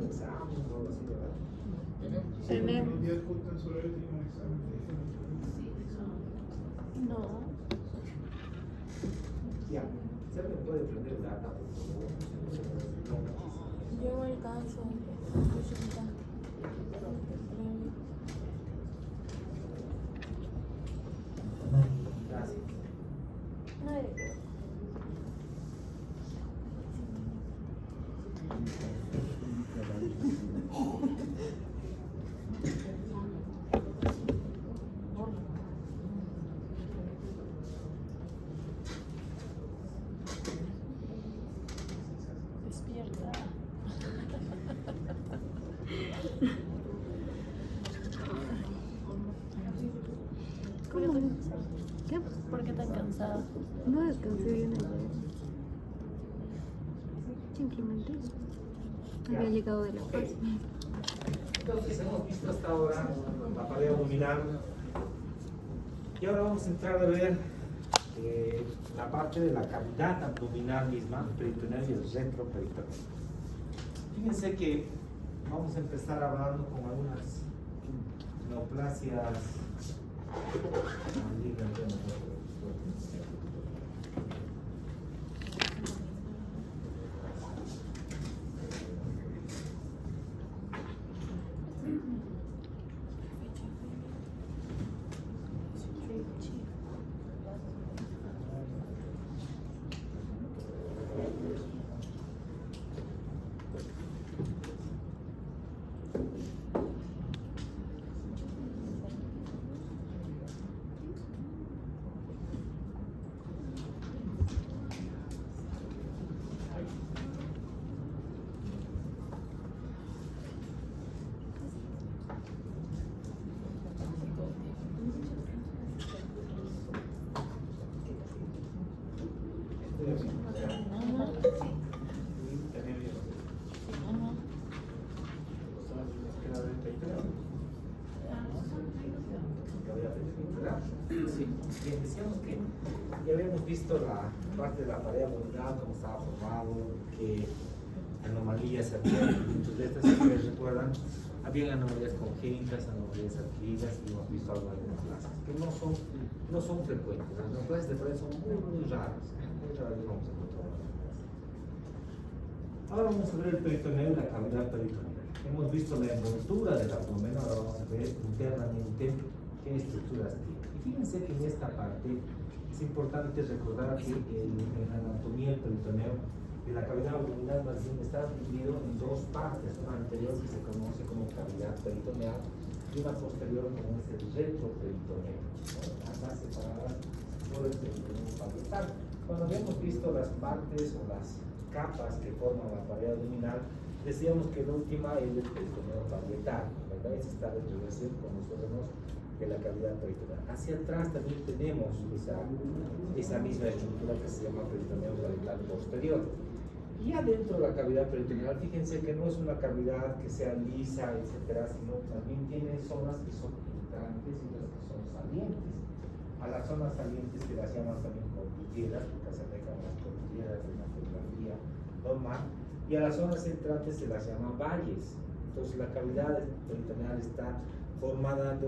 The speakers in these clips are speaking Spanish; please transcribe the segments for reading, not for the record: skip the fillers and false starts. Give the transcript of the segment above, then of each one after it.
examen o algo así, ¿verdad? Tenemos. Los días cortan solo tienen un examen. No. Ya, ¿se me puede prender data, por favor? Yo alcanzo. Gracias. Despierta. ¿Cómo? ¿Qué? ¿Por qué tan cansada? No descansé bien ayer. Simplemente había llegado de La Paz. Entonces hemos visto hasta ahora la pared abdominal y ahora vamos a entrar a ver la parte de la cavidad abdominal misma, peritoneal y el retroperitoneal. Fíjense que vamos a empezar hablando con algunas neoplasias malignas. Sí, bien, decíamos que ya habíamos visto la parte de la pared abdominal, cómo estaba formado, qué anomalías había. Muchas de estas, si ustedes recuerdan, había anomalías congénitas, anomalías adquiridas, y hemos visto algunas neoplasias que no son frecuentes. Las neoplasias de pared son muy raras, muy raras vamos a encontrar. Ahora vamos a ver el peritoneo y la cavidad peritoneal. Hemos visto la envoltura del abdomen, ahora vamos a ver internamente qué estructuras tiene. Y fíjense que en esta parte es importante recordar que en la anatomía del peritoneo y la cavidad abdominal más bien está dividido en dos partes, una anterior que se conoce como cavidad peritoneal y una posterior como es el retroperitoneo, ¿no? Ambas separadas por el peritoneo parietal. Cuando habíamos visto las partes o las capas que forman la pared abdominal, decíamos que la última es el peritoneo parietal, ¿verdad? Esa está en relación con los órganos de la cavidad peritoneal. Hacia atrás también tenemos esa misma estructura que se llama peritoneo parietal posterior. Y adentro de la cavidad peritoneal, fíjense que no es una cavidad que sea lisa, etcétera, sino también tiene zonas que son entrantes y otras que son salientes. A las zonas salientes se las llaman también cordilleras, porque se acercan las cordilleras de una fotografía normal, y a las zonas entrantes se las llaman valles. Entonces la cavidad peritoneal está formada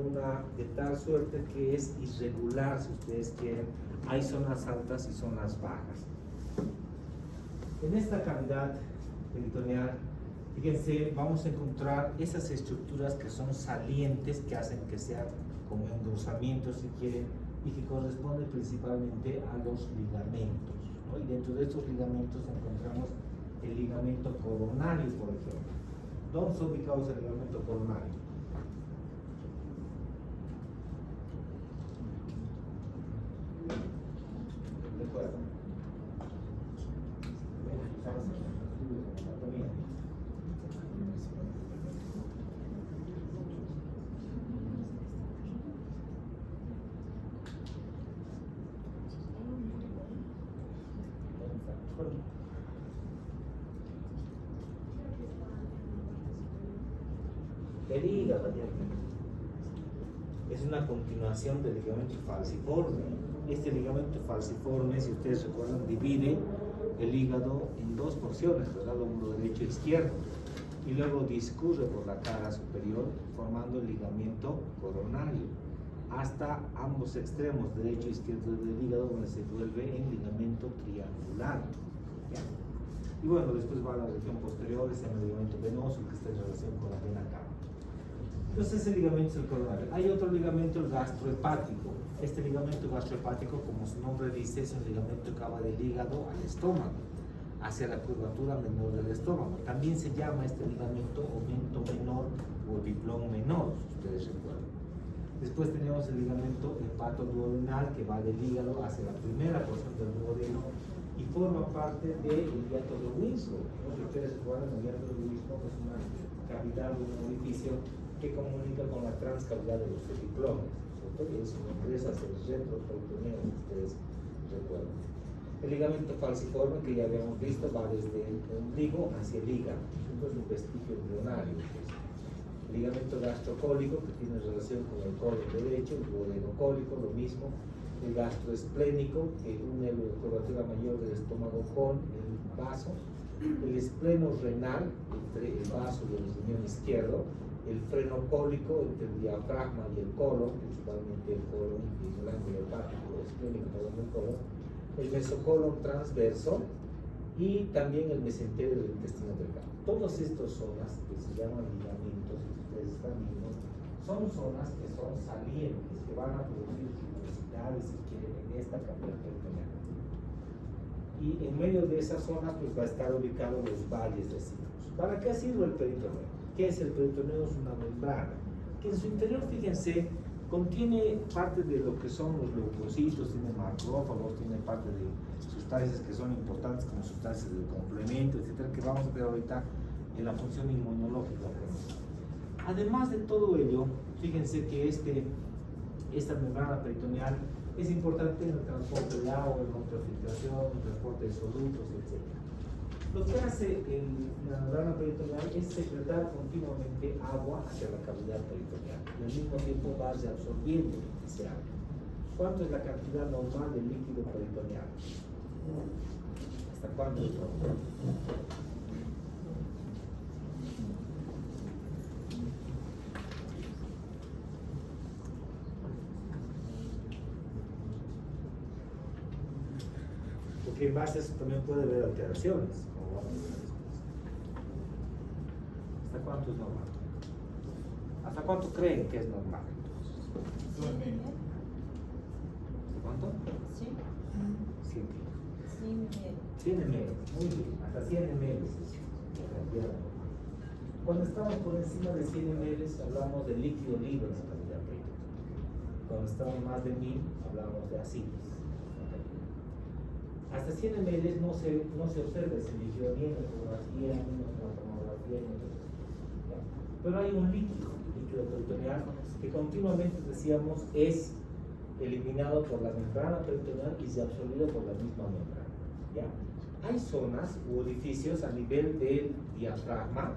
de tal suerte que es irregular, si ustedes quieren. Hay zonas altas y zonas bajas. En esta cavidad peritoneal, fíjense, vamos a encontrar esas estructuras que son salientes, que hacen que sea como endosamientos, si quieren, y que corresponde principalmente a los ligamentos, ¿no? Y dentro de estos ligamentos encontramos el ligamento coronario, por ejemplo. ¿Dónde está ubicado el ligamento coronario? ¿Recuerdan? El hígado es una continuación del ligamento falciforme. Este ligamento falciforme, si ustedes recuerdan, divide el hígado en dos porciones, ¿verdad? Lóbulo derecho e izquierdo. y luego discurre por la cara superior formando el ligamento coronario hasta ambos extremos, derecho e izquierdo del hígado, donde se vuelve en ligamento triangular. ¿Ya? Y bueno, después va a la región posterior, es el ligamento venoso que está en relación con la vena cava. Entonces ese ligamento es el coronario. Hay otro ligamento, el gastrohepático. Este ligamento gastrohepático, como su nombre dice, es un ligamento que va del hígado al estómago, hacia la curvatura menor del estómago. También se llama este ligamento aumento menor o diplón menor, si ustedes recuerdan. Después tenemos el ligamento hepatoduodenal que va del hígado hacia la primera porción del duodeno y forma parte del hiato de Winslow. ¿No? Si ustedes recuerdan, el hiato de Winslow es una cavidad o un orificio que comunica con la transcavidad de los epiplones, ¿cierto? Y eso ingresa hacia el retroperitoneum, si ustedes recuerdan. El ligamento falciforme, que ya habíamos visto, va desde el ombligo hacia el hígado, es un vestigio embrionario. Pues. El ligamento gastrocólico, que tiene relación con el colon derecho, el duodenocólico, lo mismo. El gastroesplénico, que une la curvatura mayor del estómago con el vaso. El espleno renal, entre el vaso y el riñón izquierdo. El frenocólico, entre el diafragma y el colon, principalmente el colon y el ángulo hepático esplénico, perdón, del colon. El mesocolon transverso y también el mesenterio del intestino delgado. Todas estas zonas que se llaman ligamentos, ustedes están viendo, son zonas que son salientes, que van a producir rugosidades, si quieren, en esta cavidad peritoneal. Y en medio de esas zonas pues va a estar ubicado los valles de ciclos. ¿Para qué sirve el peritoneo? ¿Qué es el peritoneo? Es una membrana que en su interior, fíjense, contiene parte de lo que son los leucocitos, tiene macrófagos, tiene parte de sustancias que son importantes como sustancias de complemento, etcétera, que vamos a ver ahorita en la función inmunológica. Además de todo ello, fíjense que esta membrana peritoneal es importante en el transporte de agua, en la ultrafiltración, en el transporte de solutos, etcétera. Lo que hace la membrana peritoneal es secretar continuamente agua hacia la cavidad peritoneal y al mismo tiempo va reabsorbiendo ese agua. ¿Cuánto es la cantidad normal de líquido peritoneal? ¿Hasta cuánto es normal? Porque en base a eso también puede haber alteraciones. ¿Hasta cuánto es normal? ¿Hasta cuánto creen que es normal? ¿Hasta cuánto? Sí. 100 ml. Muy bien, hasta 100 ml es la cantidad normal. Cuando estamos por encima de 100 ml hablamos de líquido libre en la cavidad peritoneal. Cuando estamos más de 1000 hablamos de ácidos. Hasta 100 ml no se observa ese líquido ni en la ecografía, ni en la tomografía, ni en la... Pero hay un líquido peritoneal que continuamente, decíamos, es eliminado por la membrana peritoneal y se absorbido por la misma membrana. ¿Ya? Hay zonas u orificios a nivel del diafragma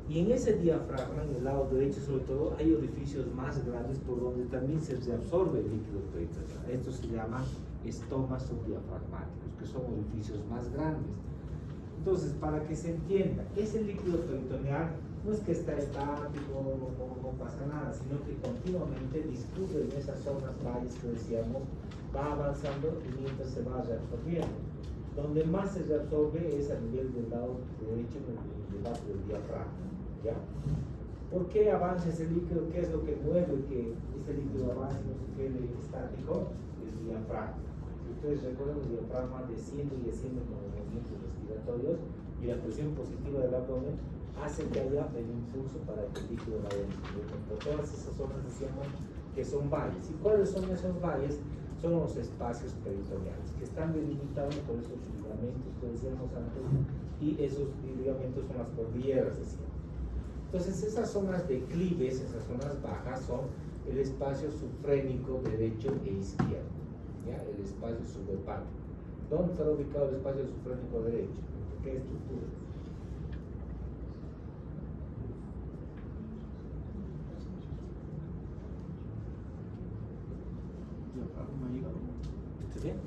y en ese diafragma, en el lado derecho sobre todo, hay orificios más grandes por donde también se reabsorbe el líquido peritoneal. Esto se llama estomas subdiafragmáticos, que son orificios más grandes. Entonces, para que se entienda, ese líquido peritoneal no es que está estático, no pasa nada, sino que continuamente discurre en esas zonas valles que decíamos, va avanzando y mientras se va reabsorbiendo. Donde más se reabsorbe es a nivel del lado derecho, debajo del diafragma. ¿Ya? ¿Por qué avanza ese líquido? ¿Qué es lo que mueve que ese líquido avance y no se quede estático? El diafragma. Si ustedes recuerdan, el diafragma desciende y desciende con los movimientos respiratorios y la presión positiva del abdomen hace que haya el impulso para que el líquido vaya discurriendo. Por todas esas zonas decíamos que son valles. ¿Y cuáles son esos valles? Son los espacios peritoneales, que están delimitados por esos ligamentos que decíamos antes, y esos ligamentos son las cordilleras, decíamos. Entonces, esas zonas declives, esas zonas bajas, son el espacio subfrénico derecho e izquierdo, ¿ya? El espacio subhepático. ¿Dónde está ubicado el espacio subfrénico derecho? ¿En qué estructura? Diafragma y hígado. ¿Está bien?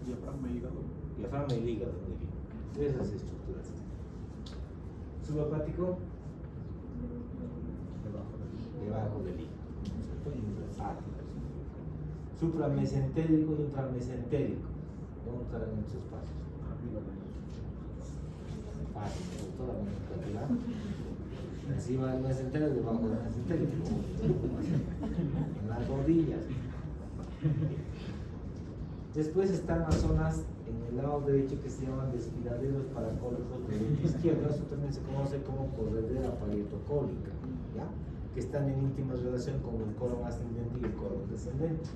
Diafragma y hígado. Diafragma y hígado, muy bien. Esas estructuras. Subhepático, debajo del hígado. Supramesentérico y intramesentérico. ¿Dónde estarán estos espacios? Toda la nomenclatura. Encima del mesentérico, debajo del mesentérico. En las rodillas. Después están las zonas en el lado derecho que se llaman desfiladeros paracólicos del derecho izquierdo. Eso también se conoce como corredera parietocólica, ¿ya? Que están en íntima relación con el colon ascendente y el colon descendente.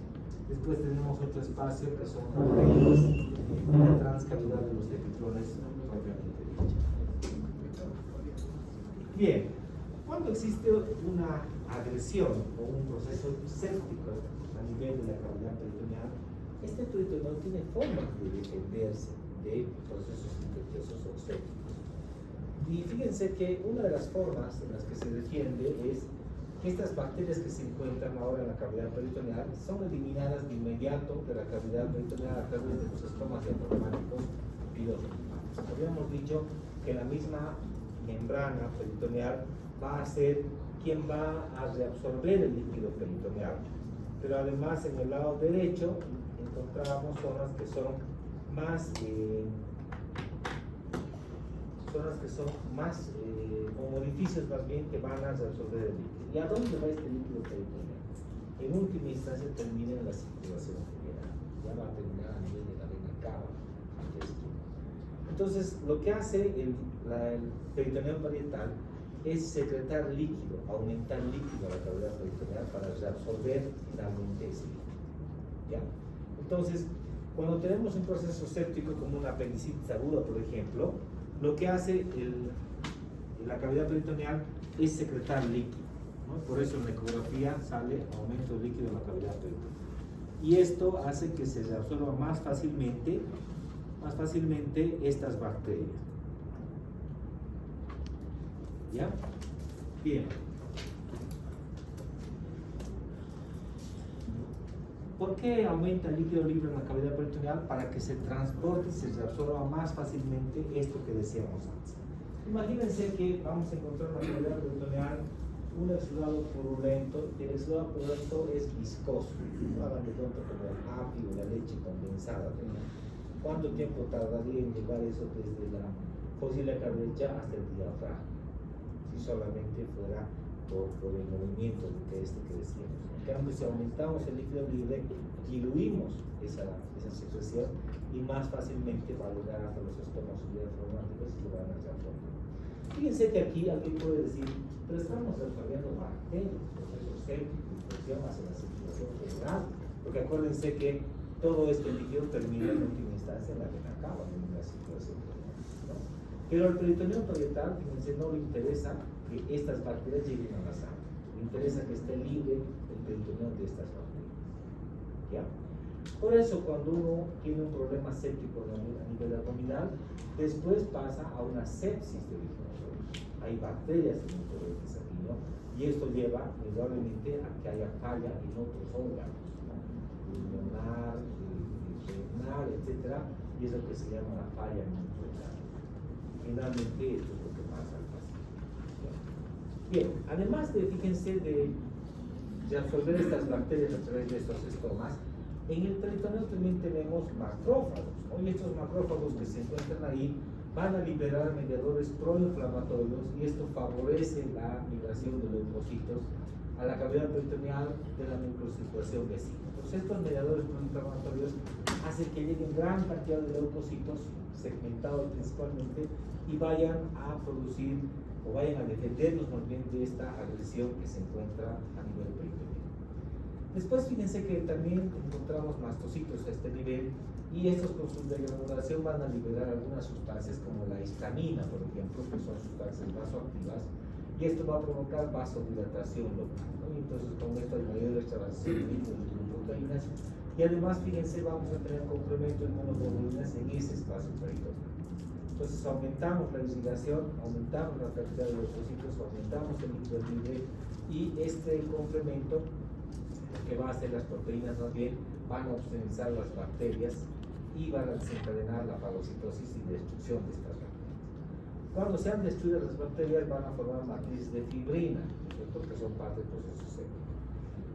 Después tenemos otro espacio que son arterias en la transcavidad de los epitrones propiamente dicho. Bien, cuando existe una agresión o un proceso séptico a nivel de la cavidad peritoneal, este tuito no tiene forma de defenderse de procesos infecciosos o sépticos. Y fíjense que una de las formas en las que se defiende es que estas bacterias que se encuentran ahora en la cavidad peritoneal son eliminadas de inmediato de la cavidad peritoneal a través de los estomas diafragmáticos pilosotomáticos. Habíamos dicho que la misma membrana peritoneal va a ser quien va a reabsorber el líquido peritoneal. Pero además en el lado derecho encontramos zonas que son más o orificios más bien que van a reabsorber el líquido. ¿Y a dónde va este líquido peritoneal? En última instancia termina en la circulación general, ya va a terminar a nivel de la vena cava. Entonces lo que hace el peritoneo parietal es secretar líquido, aumentar líquido a la cavidad peritoneal para reabsorber finalmente ese líquido, ¿ya? Entonces, cuando tenemos un proceso séptico como una apendicitis aguda, por ejemplo, lo que hace la cavidad peritoneal es secretar líquido, ¿no? Por eso en la ecografía sale aumento de líquido en la cavidad peritoneal. Y esto hace que se reabsorban más fácilmente estas bacterias. ¿Ya? Bien. ¿Por qué aumenta el líquido libre en la cavidad peritoneal? Para que se transporte y se reabsorba más fácilmente esto que decíamos antes. Imagínense que vamos a encontrar en la cavidad peritoneal un exudado purulento, y el exudado purulento es viscoso. No hagan de pronto como el apio o la leche condensada. ¿Cuánto tiempo tardaría en llevar eso desde la fósila derecha hasta el diafragma? Si solamente fuera por el movimiento que decíamos. En cambio, si aumentamos el líquido libre, diluimos esa secreción y más fácilmente va a llegar hasta los estomas diafragmáticos y se van a reabsorber. Fíjense que aquí alguien puede decir, pero estamos reabsorbiendo bacterias, procesos sépticos, infección hacia la circulación general, porque acuérdense que todo este líquido termina en última instancia en la vena cava, en la circulación general, ¿no? Pero al peritoneo parietal, fíjense, no le interesa que estas bacterias lleguen a la sangre, le interesa que esté libre el peritoneo de estas bacterias, ¿ya? Por eso cuando uno tiene un problema séptico a nivel abdominal, después pasa a una sepsis de origen orgánico. Hay bacterias en el torrente sanguíneo y esto lleva indudablemente a que haya falla en otros órganos, ¿no? Pulmonar, renal, etc. Y es lo que se llama la falla neuronal. Finalmente esto es lo que pasa al paciente. Bien, además de, fíjense, de absorber estas bacterias a través de estos estomas, en el peritoneo también tenemos macrófagos, ¿no? Y estos macrófagos que se encuentran ahí van a liberar mediadores proinflamatorios y esto favorece la migración de leucocitos a la cavidad peritoneal de la microcirculación vecina. Entonces estos mediadores proinflamatorios hacen que lleguen gran cantidad de leucocitos, segmentados principalmente, y vayan a producir o vayan a defendernos más bien de esta agresión que se encuentra a nivel peritoneal. Después fíjense que también encontramos mastocitos a este nivel y estos con su degranulación van a liberar algunas sustancias como la histamina, por ejemplo, que son sustancias vasoactivas, y esto va a provocar vasodilatación local, ¿no? Y entonces con esto hay mayor extravasación de líquidos y proteínas, y además fíjense vamos a tener complemento de monoglobulinas en ese espacio peritoneal. Entonces aumentamos la irrigación, aumentamos la cantidad de leucocitos, aumentamos el líquido libre y este complemento que va a hacer las proteínas más bien van a obstaculizar las bacterias y van a desencadenar la fagocitosis y destrucción de estas bacterias. Cuando sean destruidas las bacterias van a formar matrices de fibrina, ¿cierto? Que son parte del proceso séptico.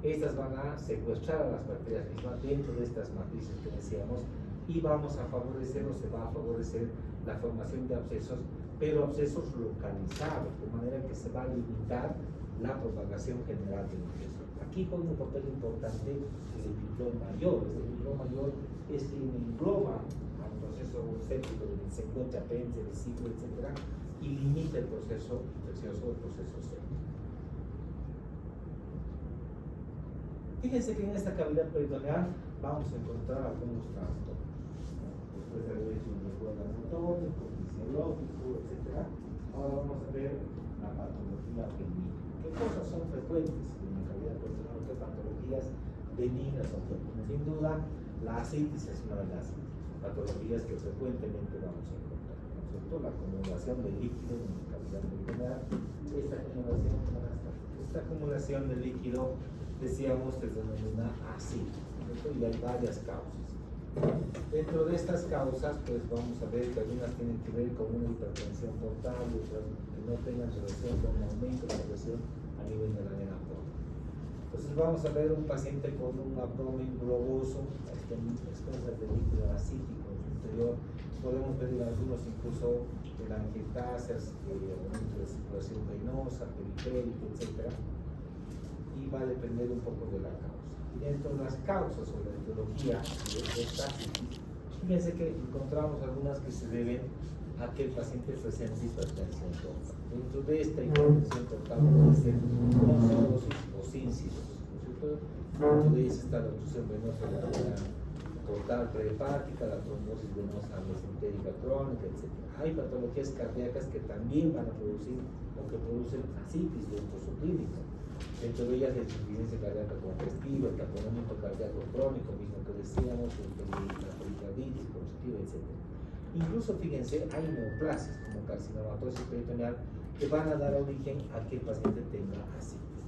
Estas van a secuestrar a las bacterias mismas dentro de estas matrices que decíamos y vamos a favorecer o se va a favorecer la formación de abscesos, pero abscesos localizados, de manera que se va a limitar la propagación general del infección. Aquí juega un papel importante el epitelio mayor. El epitelio mayor es quien engloba al proceso séptico donde se encuentra apéndice, vesícula, etc. y limita el proceso infeccioso, el proceso séptico. Fíjense que en esta cavidad peritoneal vamos a encontrar algunos trastornos. Después de haber hecho un recuerdo anatómico, fisiológico, etc. Ahora vamos a ver la patología benigna. ¿Qué cosas son frecuentes en la cavidad peritoneal? ¿Qué patologías benignas son frecuentes? Sin duda, la ascitis es una de las patologías que frecuentemente vamos a encontrar, ¿no es cierto? La acumulación de líquido en la cavidad peritoneal. Esta acumulación de líquido, decíamos, se denomina ascitis, ¿cierto? Y hay varias causas. Dentro de estas causas, pues vamos a ver que algunas tienen que ver con una hipertensión portal y otras que no tengan relación con un aumento de la presión a nivel de la vena portal. Entonces vamos a ver un paciente con un abdomen globoso, expensas de líquido ascítico en su interior. Podemos ver en algunos incluso telangiectasias, aumento de circulación venosa, periférica, etc. Y va a depender un poco de la causa. Y dentro de las causas o la etiología de esta ascitis, fíjense que encontramos algunas que se deben a que el paciente presente hipertensión portal. Dentro de esta hipertensión portal puede ser con cirrosis o sin cirrosis, ¿no es cierto? Dentro de ellas está la obstrucción venosa de la vena portal prehepática, la trombosis venosa mesentérica crónica, etc. Hay patologías cardíacas que también van a producir o que producen ascitis dentro de su clínica. Dentro de ellas la insuficiencia cardíaca congestiva, el taponamiento cardíaco crónico, mismo que decíamos, la pericarditis congestiva, etc. Incluso, fíjense, hay neoplasias como carcinomatosis peritoneal que van a dar origen a que el paciente tenga ascitis.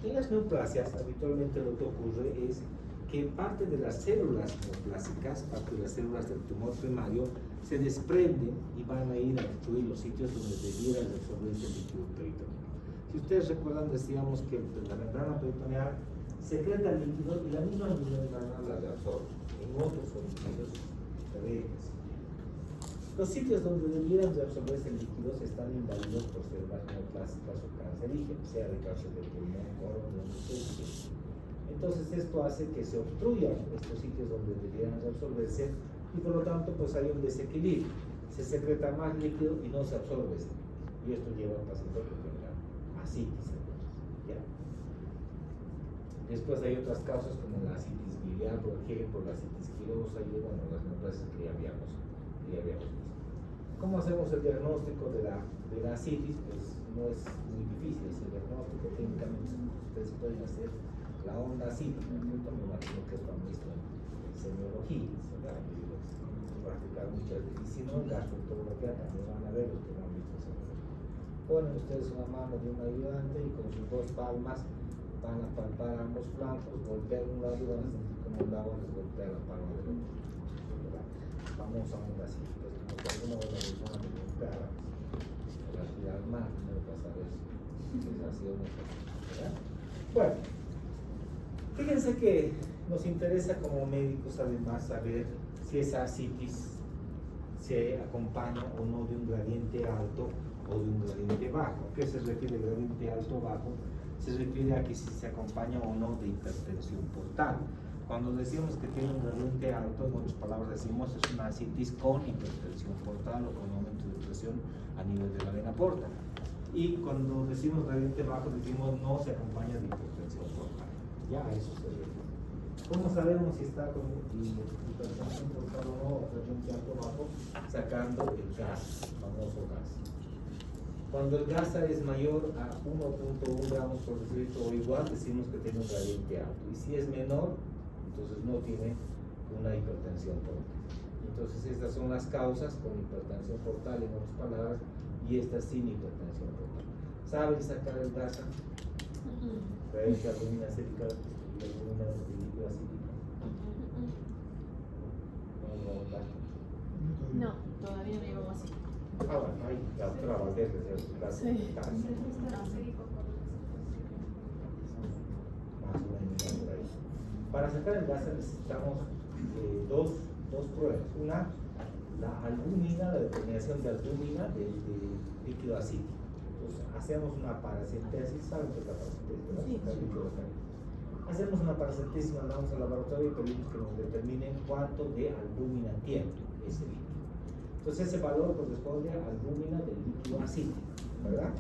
En las neoplasias, habitualmente lo que ocurre es que parte de las células neoplásicas, parte de las células del tumor primario, se desprenden y van a ir a destruir los sitios donde debiera absorberse el líquido peritoneal. Si ustedes recuerdan, decíamos que la membrana peritoneal secreta el líquido y la misma membrana la absorbe en otros orificios renales. Los sitios donde debieran de absorberse líquidos están invadidos por células neoplásicas o cancerígenas, sea de cáncer de pulmón, colon, donde ustedes quieran. Entonces esto hace que se obstruyan estos sitios donde debieran de absorberse y por lo tanto pues hay un desequilibrio. Se secreta más líquido y no se absorbe ese líquido. Y esto lleva al paciente a que tenga ascitis. ¿Ya? Después hay otras causas como la ascitis biliar, por ejemplo, la ascitis quilosa y bueno, las neoplasias que ya habíamos visto. ¿Cómo hacemos el diagnóstico de la ascitis? Pues no es muy difícil ese diagnóstico. Técnicamente ustedes pueden hacer la onda ascítica, ¿cierto? Me imagino que es lo han visto en semiología, ¿verdad? Practicar muchas veces. Si no, en gastroenterología también van a ver los que no han visto en semiología. Ponen ustedes una mano de un ayudante y con sus dos palmas van a palpar ambos flancos, golpear un lado y van a sentir como el agua les golpea la palma del otro. Famosa onda ascítica. Como que alguna vez la persona me golpeara, la ciudad más, no pasa eso. ¿Verdad? Bueno. Fíjense que nos interesa como médicos además saber si esa ascitis se acompaña o no de un gradiente alto o de un gradiente bajo. ¿A qué se refiere gradiente alto o bajo? Se refiere a que si se acompaña o no de hipertensión portal. Cuando decimos que tiene un gradiente alto, en otras palabras decimos es una ascitis con hipertensión portal o con aumento de presión a nivel de la vena portal. Y cuando decimos gradiente bajo decimos no se acompaña de hipertensión portal. Ya a eso se refiere. ¿Cómo sabemos si está con hipertensión portal o no, o gradiente alto o bajo? Sacando el gas, el famoso gas. Cuando el gas es mayor a 1.1 gramos por decilitro o igual, decimos que tiene un gradiente alto. Y si es menor, entonces no tiene una hipertensión portal. Entonces estas son las causas con hipertensión portal, en otras palabras, y estas sin hipertensión portal. ¿Saben sacar el gas? ¿Creen que albumina acética y albumina de líquido acética? No, todavía no llevamos así. Ahora, ahí la otra Valverde, Sí. más o menos por ahí. Para sacar el gas necesitamos dos pruebas. Una, la albúmina, la determinación de albúmina del líquido acítico. Entonces, hacemos una paracentesis, ¿saben qué es la paracentesis? ¿Verdad? Sí. Está líquido acá. Hacemos una paracentesis, mandamos al laboratorio y pedimos que nos determinen cuánto de albúmina tiene ese líquido. Entonces ese valor corresponde a albúmina del líquido acítico, ¿verdad?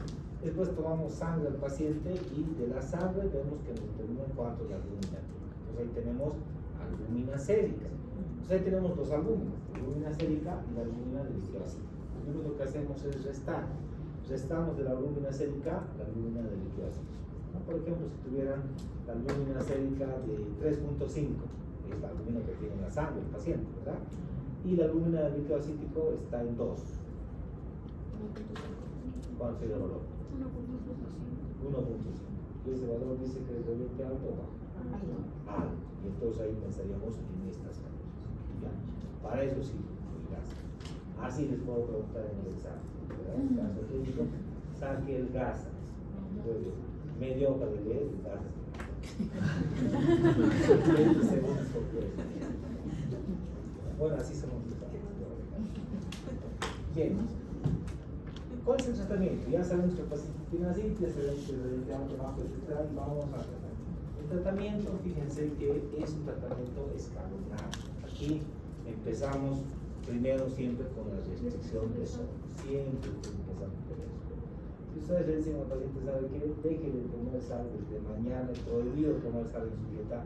Después tomamos sangre al paciente y de la sangre vemos que nos determinan cuánto de albúmina tiene. Entonces ahí tenemos albúmina sérica. Entonces ahí tenemos dos albúminas, la albúmina sérica y la albúmina del líquido acítico. Entonces lo que hacemos es restar. Restamos de la albúmina sérica la albúmina del líquido acítico, ¿no? Por ejemplo, si tuvieran la albúmina sérica de 3.5, es la albúmina que tiene en la sangre el paciente, ¿verdad? Y la albúmina del líquido acítico está en 2. ¿Cuál sería el valor? 1.5. Y ese valor dice que es realmente alto o bajo. Alto. Y entonces ahí pensaríamos en estas cantidades. ¿Ya? Para eso sí, el gas. Así les puedo preguntar en el examen, ¿verdad? El caso clínico, saque el gas. Media hoja de leer, el gas. 20 segundos por prueba. Bueno, así se multiplica. Bien. ¿Cuál es el tratamiento? Ya sabemos que el paciente tiene asitis, sabemos que el de alto, bajo, etc. Y vamos a tratar. El tratamiento, fíjense que es un tratamiento escalonado. Aquí empezamos primero siempre con la restricción de sol. Siempre empezamos con eso. Si ustedes le dicen al paciente, ¿sabe qué? Deje de comer sal desde mañana, prohibido comer sal en su dieta,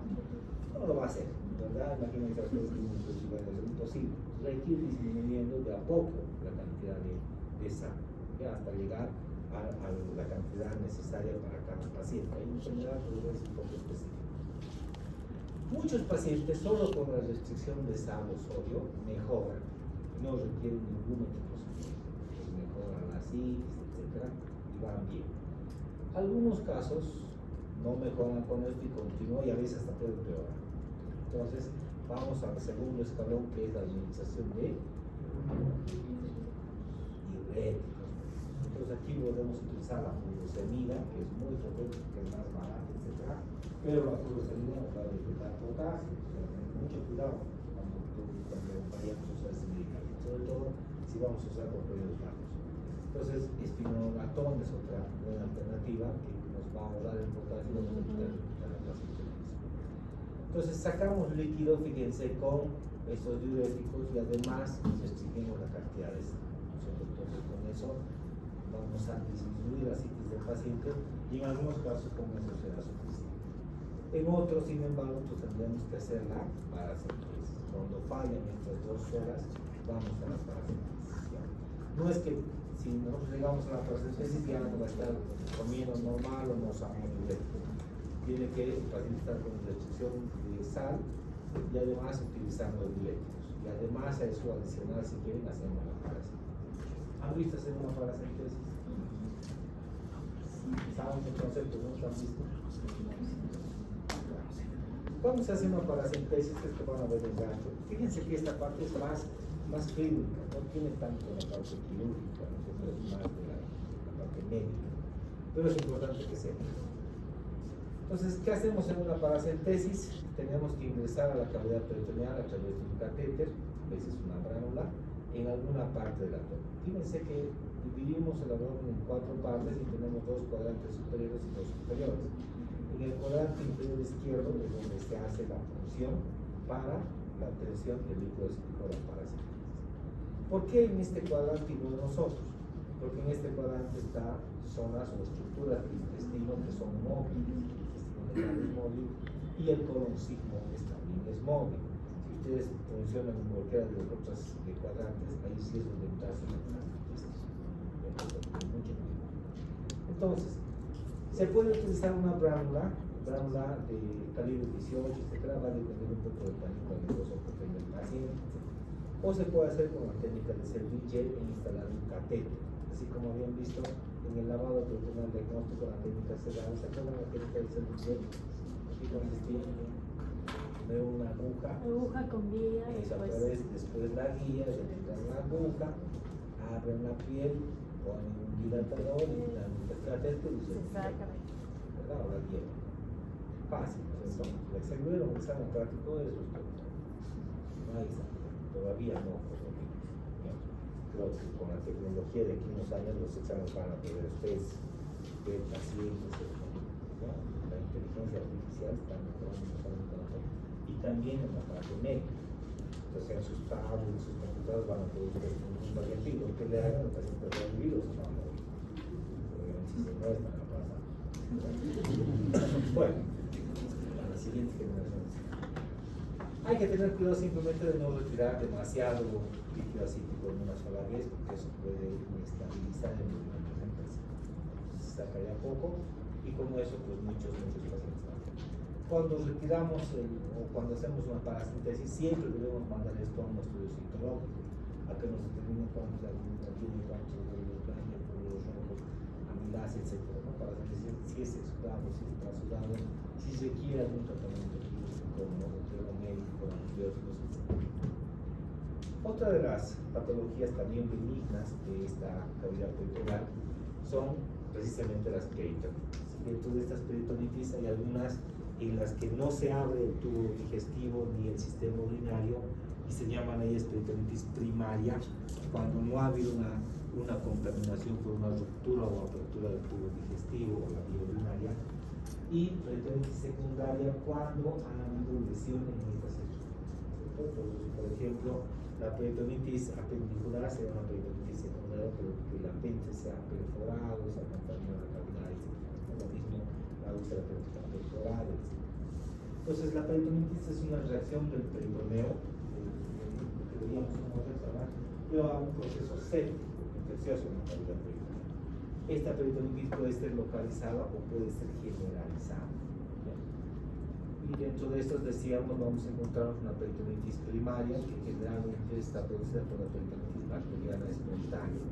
no lo va a hacer, ¿verdad? Imagínense a ustedes que es imposible. Hay que ir disminuyendo de a poco la cantidad de sal, ya hasta llegar a la cantidad necesaria para cada paciente. Hay una enfermedad que es un poco específica. Muchos pacientes solo con la restricción de sal o sodio mejoran, no requieren ningún otro procedimiento, mejoran la asitis, etc. y van bien. Algunos casos no mejoran con esto y continúan y a veces hasta pueden empeorar. Entonces vamos al segundo escalón, que es la administración de diuréticos. Entonces aquí podemos utilizar la furosemida, que es muy frecuente, que es más barata, etc. Pero la furosemida nos va a detectar potasio, o sea, mucho cuidado cuando vayamos a usar ese medicamento, sobre todo si vamos a usar por periodos largos. Entonces, espinolatón es otra buena alternativa que nos va a ahorrar el potasio y vamos a quitar la clasificación. Entonces, sacamos líquido, fíjense, con estos diuréticos y además restringimos la cantidad de sal. Entonces, con eso vamos a disminuir la asitis del paciente y en algunos casos con eso será suficiente. En otros, sin embargo, pues tendremos que hacer la paracentesis. Cuando fallan estas 2 horas, vamos a la paracentesis. No es que si nosotros llegamos a la paracentesis ya no va a estar comiendo normal o no usamos diurético. Tiene que el paciente estar con restricción de sal y además utilizando diuréticos. Y además a eso adicional, si quieren, hacemos la paracentesis. ¿Han visto hacer una paracentesis? ¿Saben el concepto? ¿No lo han visto? Cuando se hace una paracentesis, esto van a ver el gasto. Fíjense que esta parte es más clínica, no tiene tanto la parte quirúrgica, ¿no? Es más de la parte médica. Pero es importante que sepa. Entonces, ¿qué hacemos en una paracentesis? Tenemos que ingresar a la cavidad peritoneal a través de un catéter, a veces una bránula, en alguna parte del abdomen. Fíjense que dividimos el abdomen en 4 partes y tenemos 2 cuadrantes superiores y 2 inferiores. En el cuadrante inferior izquierdo es donde se hace la función para la obtención del líquido acítico de la paracentesis. ¿Por qué en este cuadrante y no en nosotros? Porque en este cuadrante están zonas o estructuras del intestino que son móviles. El intestino es móvil y el colon sigmoide también es móvil. Si ustedes funcionan en cualquiera de los otros cuadrantes, ahí sí es donde hacen la paracentesis. Entonces, se puede utilizar una bránula de calibre 18, etc. Va a depender un poco del tamaño venoso que tenga el paciente. O se puede hacer con la técnica de Servigel e instalar un catéter. Así como habían visto en el lavado peritoneal diagnóstico, la técnica cerrada, ¿se acuerdan la técnica de Servigel? Aquí consistía de una aguja Aguja con guía. a través, después la guía, de entrar la aguja, abren la piel, ponen un dilatador y dan un catéter y se saca. ¿verdad? O la hielo. Fácil, ¿no es cierto? El seguro un examen práctico es usted. No hay examen, todavía no, por lo menos. ¿No? Creo que con la tecnología de aquí unos años los exámenes van a poder ustedes ver pacientes, ¿no? La inteligencia artificial está mejorando y también en la parte médica. Entonces en sus tablets, en sus computadoras van a poder ver un paciente y lo que le hagan, el paciente va a vivir o se va a morir. Obviamente si se muere están a pasar. Bueno, a las siguientes generaciones. Hay que tener cuidado simplemente de no retirar demasiado líquido acítico en una sola vez, porque eso puede inestabilizar el movimiento de la empresa. Se saca ya poco y como eso, pues muchos pacientes van. Cuando retiramos o cuando hacemos una parasintesis, siempre debemos mandar esto a un estudio citológico, a que nos determine cuántos de alguna tiene, cuántos de los grandes, los rojos, amilasa, etc. ¿no? Para decir si es exudado, si es transudado, si se requiere algún tratamiento quirúrgico, como médico, antibióticos, etc. Otra de las patologías también benignas de esta cavidad peritoneal son precisamente las peritonitis. Dentro de estas peritonitis hay algunas en las que no se abre el tubo digestivo ni el sistema urinario y se llaman ellas peritonitis primaria cuando no ha habido una contaminación por una ruptura o apertura del tubo digestivo o la vía urinaria, y peritonitis secundaria cuando ha habido lesiones en estas estructuras. Entonces, por ejemplo, la peritonitis apendicular será una peritonitis secundaria porque el apéndice se ha perforado, se ha contaminado la cavidad, etc. Lo mismo la úlcera pectoral, etc. Entonces, la peritonitis es una reacción del peritoneo, que veíamos como restaurante, pero a un proceso séptico, infeccioso en la cavidad peritoneal. Esta peritonitis puede ser localizada o puede ser generalizada. Y dentro de estos decíamos, vamos a encontrar una peritonitis primaria que generalmente está producida por la peritonitis bacteriana espontánea.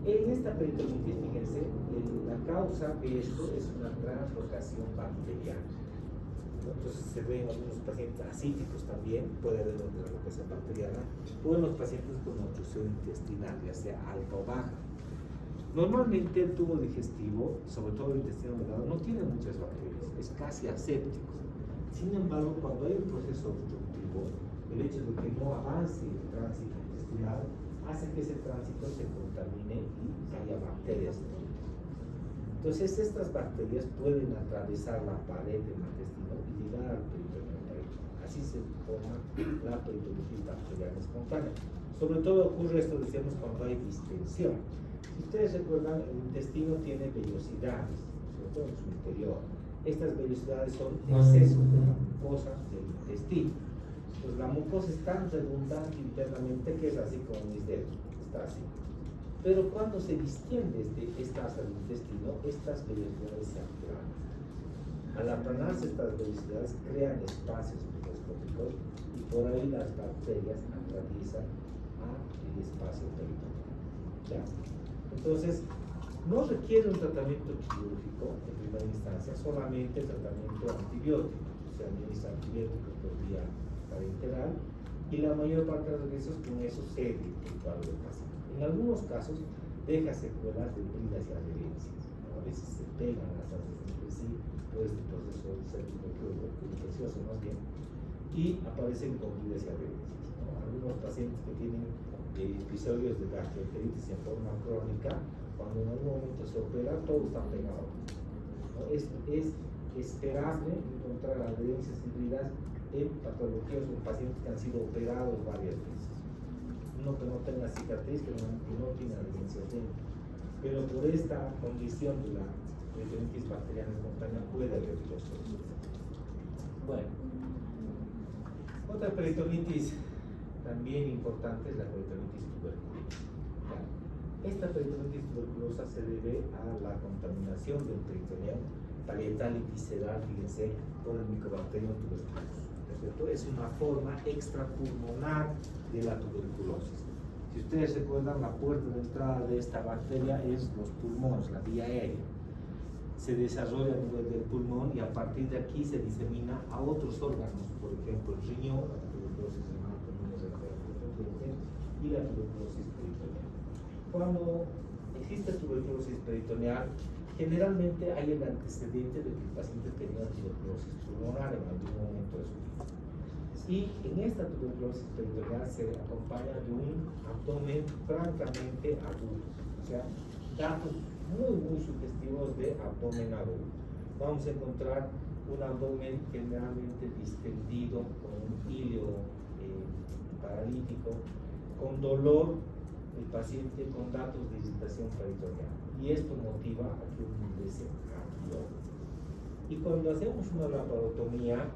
En esta peritonitis, fíjense, la causa de esto es una translocación bacteriana. Entonces se ven algunos pacientes asíticos también, puede haber una translocación bacteriana, o en los pacientes con obstrucción intestinal, ya sea alta o baja. Normalmente el tubo digestivo, sobre todo el intestino delgado, no tiene muchas bacterias, es casi aséptico. Sin embargo, cuando hay un proceso obstructivo, el hecho de que no avance el tránsito intestinal hace que ese tránsito se contamine y haya bacterias. Entonces, estas bacterias pueden atravesar la pared del intestino y llegar al peritoneo. Así se forma la peritonitis bacteriana espontánea. Sobre todo ocurre esto, decíamos, cuando hay distensión. Si ustedes recuerdan, el intestino tiene vellosidades, sobre todo en su interior. Estas vellosidades son exceso de la mucosa del intestino. Pues la mucosa es tan redundante internamente que es así como mis dedos, está así. Pero cuando se distiende esta asa del intestino, estas vellosidades se aplanan. Al aplanarse estas vellosidades crean espacios microscópicos y por ahí las bacterias atraviesan al espacio peritoneal. ¿Ya? Entonces, no requiere un tratamiento quirúrgico en primera instancia, solamente tratamiento antibiótico. Se administra antibióticos por vía parenteral y la mayor parte de las veces con eso se evita el cuadro del paciente. En algunos casos deja secuelas de heridas y adherencias, ¿no? A veces se pegan las asas entre sí por este proceso séptico infeccioso más bien, y aparecen con heridas y adherencias, ¿no? Algunos pacientes que tienen episodios de gastroenteritis en forma crónica, cuando en algún momento se opera, todo está pegado, ¿no? Es esperable encontrar adherencias y heridas en patologías o pacientes que han sido operados varias veces. Uno que no tenga cicatriz, que no tiene adherencias dentro, pero por esta condición de la peritonitis bacteriana espontánea puede haber los resultados. Bueno, otra peritonitis también importante es la peritonitis tuberculosa. Esta peritonitis tuberculosa se debe a la contaminación del peritoneo parietal y visceral, fíjense, por el micobacterium tuberculosis. Es una forma extrapulmonar de la tuberculosis. Si ustedes recuerdan, la puerta de entrada de esta bacteria es los pulmones, la vía aérea. Se desarrolla a nivel del pulmón y a partir de aquí se disemina a otros órganos, por ejemplo, el riñón, la tuberculosis renal, y la tuberculosis peritoneal. cuando existe tuberculosis peritoneal, generalmente hay el antecedente de que el paciente tenía tuberculosis pulmonar en algún momento de su vida. Y en esta tuberculosis peritoneal se acompaña de un abdomen francamente agudo, o sea, datos muy sugestivos de abdomen agudo. Vamos a encontrar un abdomen generalmente distendido con un hilo paralítico, con dolor, el paciente con datos de irritación peritoneal, y esto motiva a que uno ingrese a quirófano. Y cuando hacemos una laparotomía,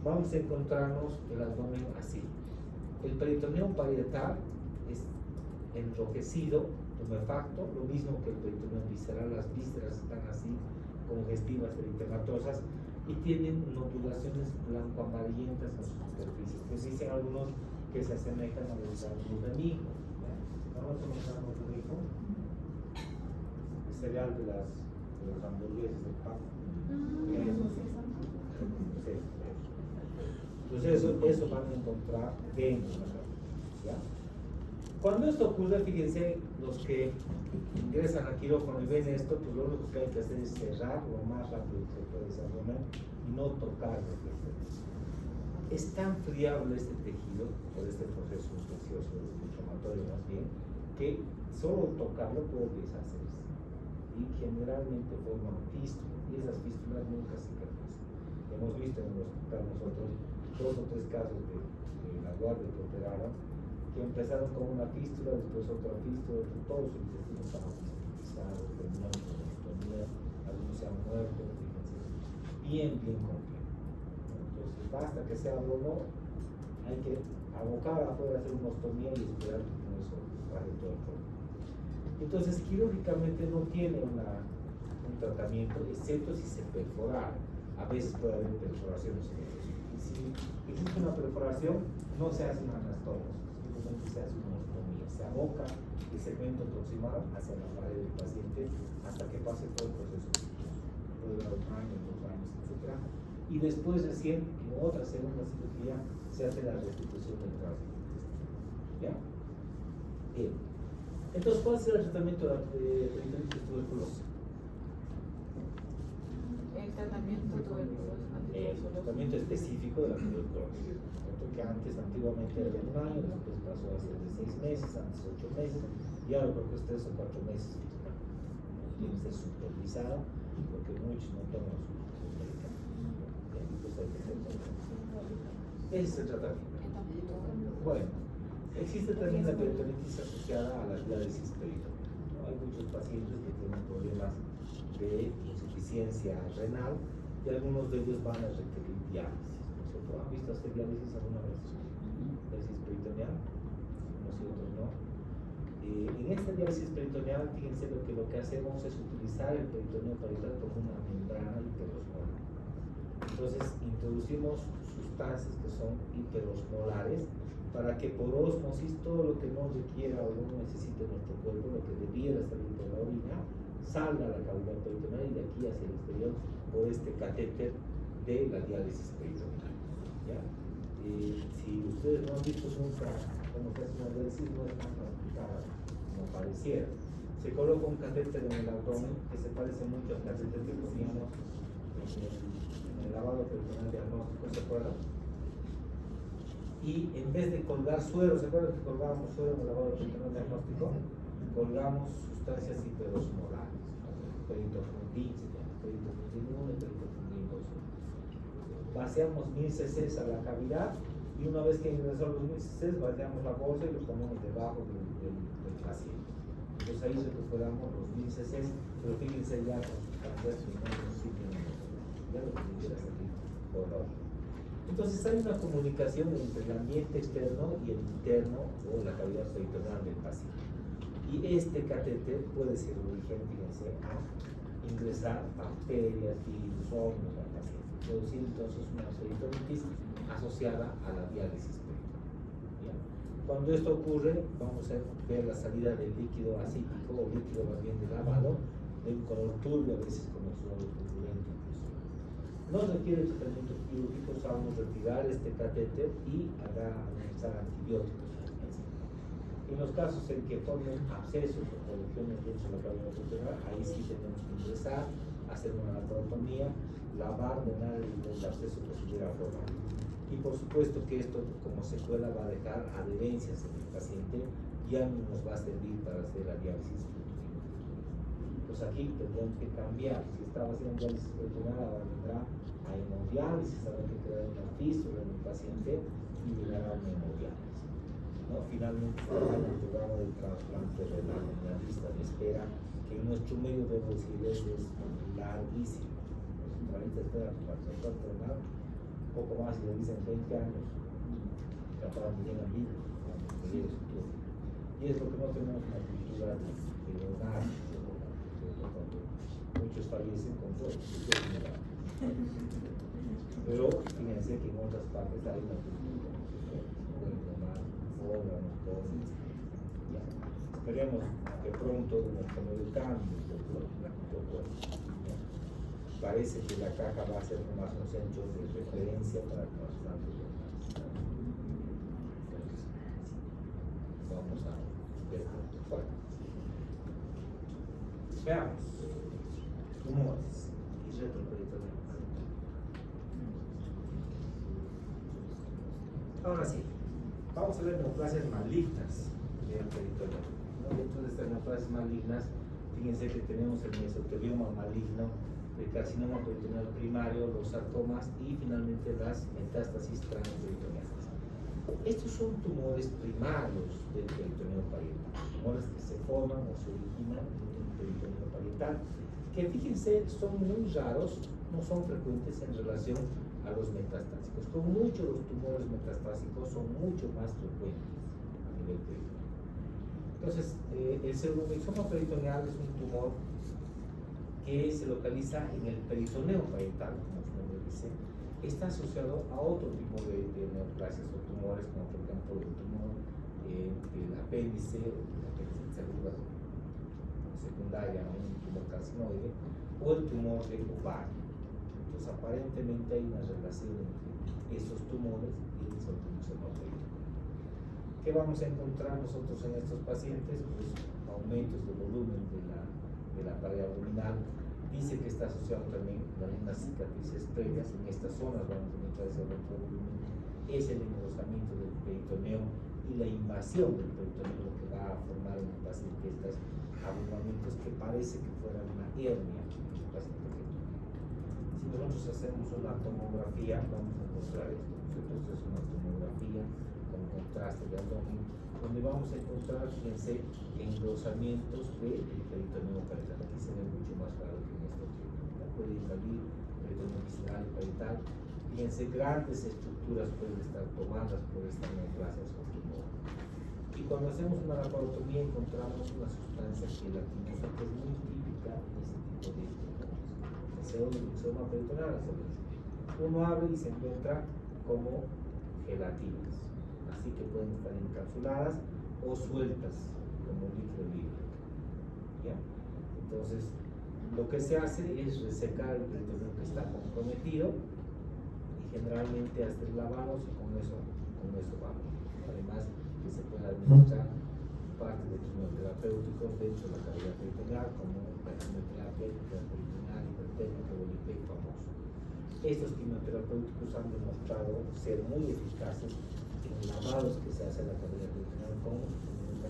vamos a encontrarnos el abdomen así. El peritoneo parietal es enrojecido, tumefacto, lo mismo que el peritoneo visceral. Las vísceras están así, congestivas, eritematosas, y tienen nodulaciones blanco-amarillentas en su superficie. Pues dicen algunos que se asemejan a los granos de mijo. Vamos a mostrar otro mijo. El cereal de los hamburguesas de pan. Sí. Entonces eso van a encontrar dentro de la cabeza, ¿ya? Cuando esto ocurre, fíjense, los que ingresan a quirófano y ven esto, pues lo único que hay que hacer es cerrar lo más rápido que se puede ese abdomen y no tocar lo que es tan friable este tejido por este proceso infeccioso, inflamatorio más bien, que solo tocarlo puede deshacerse y generalmente forman fístulas, y esas fístulas nunca cicatrizan. Hemos visto en el hospital nosotros 2 o 3 casos de la guardia que operaron, que empezaron con una fístula, después otra fístula, todos sus intestinos estaban fistulados, terminaron con ostomías, algunos se han muerto, fíjense, bien complejo. Entonces, basta que sea algo, no, hay que abocar afuera, hacer una ostomía y esperar que con eso baje todo el problema. Entonces, quirúrgicamente no tiene un tratamiento, excepto si se perfora. A veces puede haber perforaciones en ellos. Y si existe una perforación, no se hace una anastomos, simplemente se hace una ostomía. Se aboca el segmento proximal hacia la pared del paciente hasta que pase todo el proceso. Puede durar 1 año, 2 años, etc. Y después recién, en otra segunda cirugía, se hace la restitución del tránsito intestinal. ¿Ya? Bien. Entonces, ¿cuál será el tratamiento de peritonitis tuberculosa? El tratamiento tuberculoso. El tratamiento específico de la tuberculosis. Que antes, antiguamente era de 1 año, después pasó a ser de 6 meses, antes 8 meses, y ahora creo que es 3 o 4 meses. Tiene que ser supervisado, porque muchos no toman sus medicamentos. Entonces hay que hacer ese es el tratamiento. Bueno, existe también la peritonitis asociada a la diálisis peritoneal, ¿no? Hay muchos pacientes que tienen problemas de insuficiencia renal y algunos de ellos van a requerir diálisis. ¿Nosotros han visto hacer diálisis alguna vez? Diálisis peritoneal, unos y otros no. En esta diálisis peritoneal, fíjense lo que hacemos es utilizar el peritoneo parietal como una membrana hiperosmolar. Entonces introducimos sustancias que son hiperosmolares para que por ósmosis todo lo que no requiera o no necesite nuestro cuerpo, lo que debiera salir por la orina, salga a la cavidad peritoneal y de aquí hacia el exterior por este catéter de la diálisis peritoneal. ¿Ya? Si ustedes no han visto nunca cómo se hace una diálisis, no es tan complicada como pareciera. Se coloca un catéter en el abdomen que se parece mucho al catéter que poníamos en el lavado peritoneal diagnóstico, ¿se acuerdan? Y en vez de colgar suero, ¿se acuerdan que colgábamos suero en el lavado peritoneal diagnóstico? Colgamos sustancias hiperosmolares, peritofundin, se llama, peritofundin 1 y peritofundin 2. Vaciamos 1000 cc a la cavidad y una vez que ingresaron los 1000 cc, vaciamos la bolsa y los ponemos debajo del paciente. Entonces ahí recuperamos los 1000 cc, pero fíjense ya con sus cantidades que no sirven, ya lo que debiera salir por ahora. Entonces hay una comunicación entre el ambiente externo y el interno o la cavidad peritoneal del paciente. Y este catéter puede ser origen, fíjense, a ingresar bacterias, virus, hongos al paciente, producir entonces una peritonitis asociada a la diálisis peritoneal. Cuando esto ocurre, vamos a ver la salida del líquido acítico o líquido más bien de lavado, de un color turbio, a veces con suelo turbulento incluso. No requiere tratamiento quirúrgico, vamos a retirar este catéter y analizar antibióticos. En los casos en que formen abscesos o colecciones dentro de la cavidad peritoneal, ahí sí tenemos que ingresar, hacer una laparotomía, lavar, drenar el absceso que se hubiera formado. Y por supuesto que esto como secuela va a dejar adherencias en el paciente, ya no nos va a servir para hacer la diálisis. Pues aquí tendremos que cambiar. Si estaba haciendo diálisis peritoneal, ahora vendrá a hemodiálisis, habrá que crear una fístula en el paciente y llegará a una hemodiálisis. ¿No? Finalmente está el programa de trasplante renal en la lista de espera, que en nuestro medio de decirles es larguísimo. La lista de espera para trasplante renal, poco más si le dicen 20 años, capaz de llegar vivos, y es lo que no tenemos una cultura de donar, muchos fallecen con todo, pero fíjense que en otras partes hay una cultura, pueden donar órganos, cosas. Esperemos que pronto nuestro medio cambie un poco. Parece que la caja va a ser más un centro de referencia para trasplantes renales. Vamos a ver. Bueno. Veamos. Tumores y retroperitoneales. Ahora sí, vamos a ver neoplasias malignas del peritoneo. Dentro de estas neoplasias malignas, fíjense que tenemos el mesotelioma maligno, el carcinoma peritoneal primario, los sarcomas y finalmente las metástasis transperitoneales. Estos son tumores primarios del peritoneo parietal, tumores que se forman o se originan en el peritoneo parietal, que fíjense son muy raros, no son frecuentes en relación a los metastásicos. Con muchos los tumores metastásicos son mucho más frecuentes a nivel peritoneal. Entonces, el pseudomixoma peritoneal es un tumor que se localiza en el peritoneo parietal, como su nombre dice. Está asociado a otro tipo de neoplasias o tumores, como por ejemplo el tumor del apéndice, celular secundaria, un tumor carcinoide, o el tumor del ovario. Entonces, aparentemente hay una relación entre esos tumores y el pseudomixoma peritoneal. ¿Qué vamos a encontrar nosotros en estos pacientes? Pues aumentos de volumen de la pared abdominal. Dice que está asociado también a unas cicatrices previas. En estas zonas vamos a encontrar ese aumento de volumen. Es el engrosamiento del peritoneo y la invasión del peritoneo lo que va a formar en el paciente estos abultamientos que parece que fueran una hernia en el paciente peritoneal. Si nosotros hacemos una tomografía, vamos a encontrar esto. Esto es una tomografía con contraste de abdomen, donde vamos a encontrar, fíjense, engrosamientos del peritoneo parietal. Aquí se ve mucho más claro que en esto. Puede salir peritoneo visceral y parietal. Fíjense, grandes estructuras pueden estar tomadas por estas neoplasias o tumores. Y cuando hacemos una laparotomía encontramos una sustancia gelatinosa que es muy típica de ese tipo de tumores. El pseudomixoma peritoneal, uno abre y se encuentra como gelatinas, así que pueden estar encapsuladas o sueltas como líquido libre. ¿Ya? Entonces, lo que se hace es resecar el peritoneo que está comprometido y generalmente hacer lavados y con eso vamos. Además, que se puede administrar parte de quimioterapéuticos dentro de la cavidad peritoneal, como la quimioterapia peritoneal, hipertécnica o el IPEC famoso. Estos quimioterapéuticos han demostrado ser muy eficaces en lavados que se hacen en la cavidad peritoneal con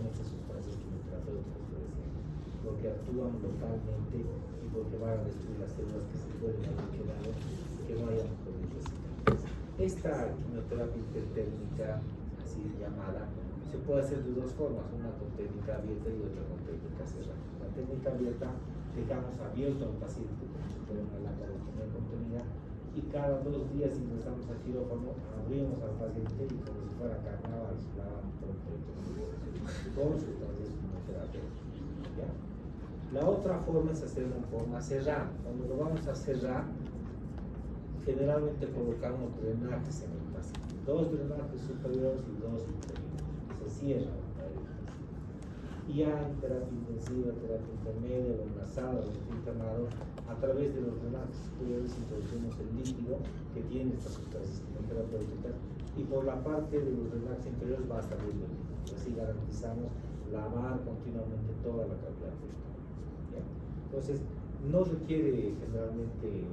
estas sustancias quimioterapéuticas que decían, porque actúan localmente y porque van a destruir las células que se pueden haber quedado que no hayan podido cicatriz. Esta quimioterapia hipertérmica, así llamada, se puede hacer de dos formas, una con técnica abierta y otra con técnica cerrada. La técnica abierta dejamos abierto al paciente como si fuera una laparotomía contenida y cada 2 días ingresamos al quirófano, abrimos al paciente y como si fuera carnaval, lavamos todo el peritoneo con sustancias quimioterapéuticas. La otra forma es hacerlo en forma cerrada. Cuando lo vamos a cerrar, generalmente colocamos drenajes en el paciente, 2 drenajes superiores y 2 inferiores. Se cierra. Y y hay terapia intensiva, terapia intermedia o enlazada o internado. A través de los relaxes superiores introducimos el líquido que tiene estas sustancias terapéuticas y por la parte de los relaxes inferiores va a salir el líquido. Así garantizamos lavar continuamente toda la cavidad peritonal. Entonces, no requiere generalmente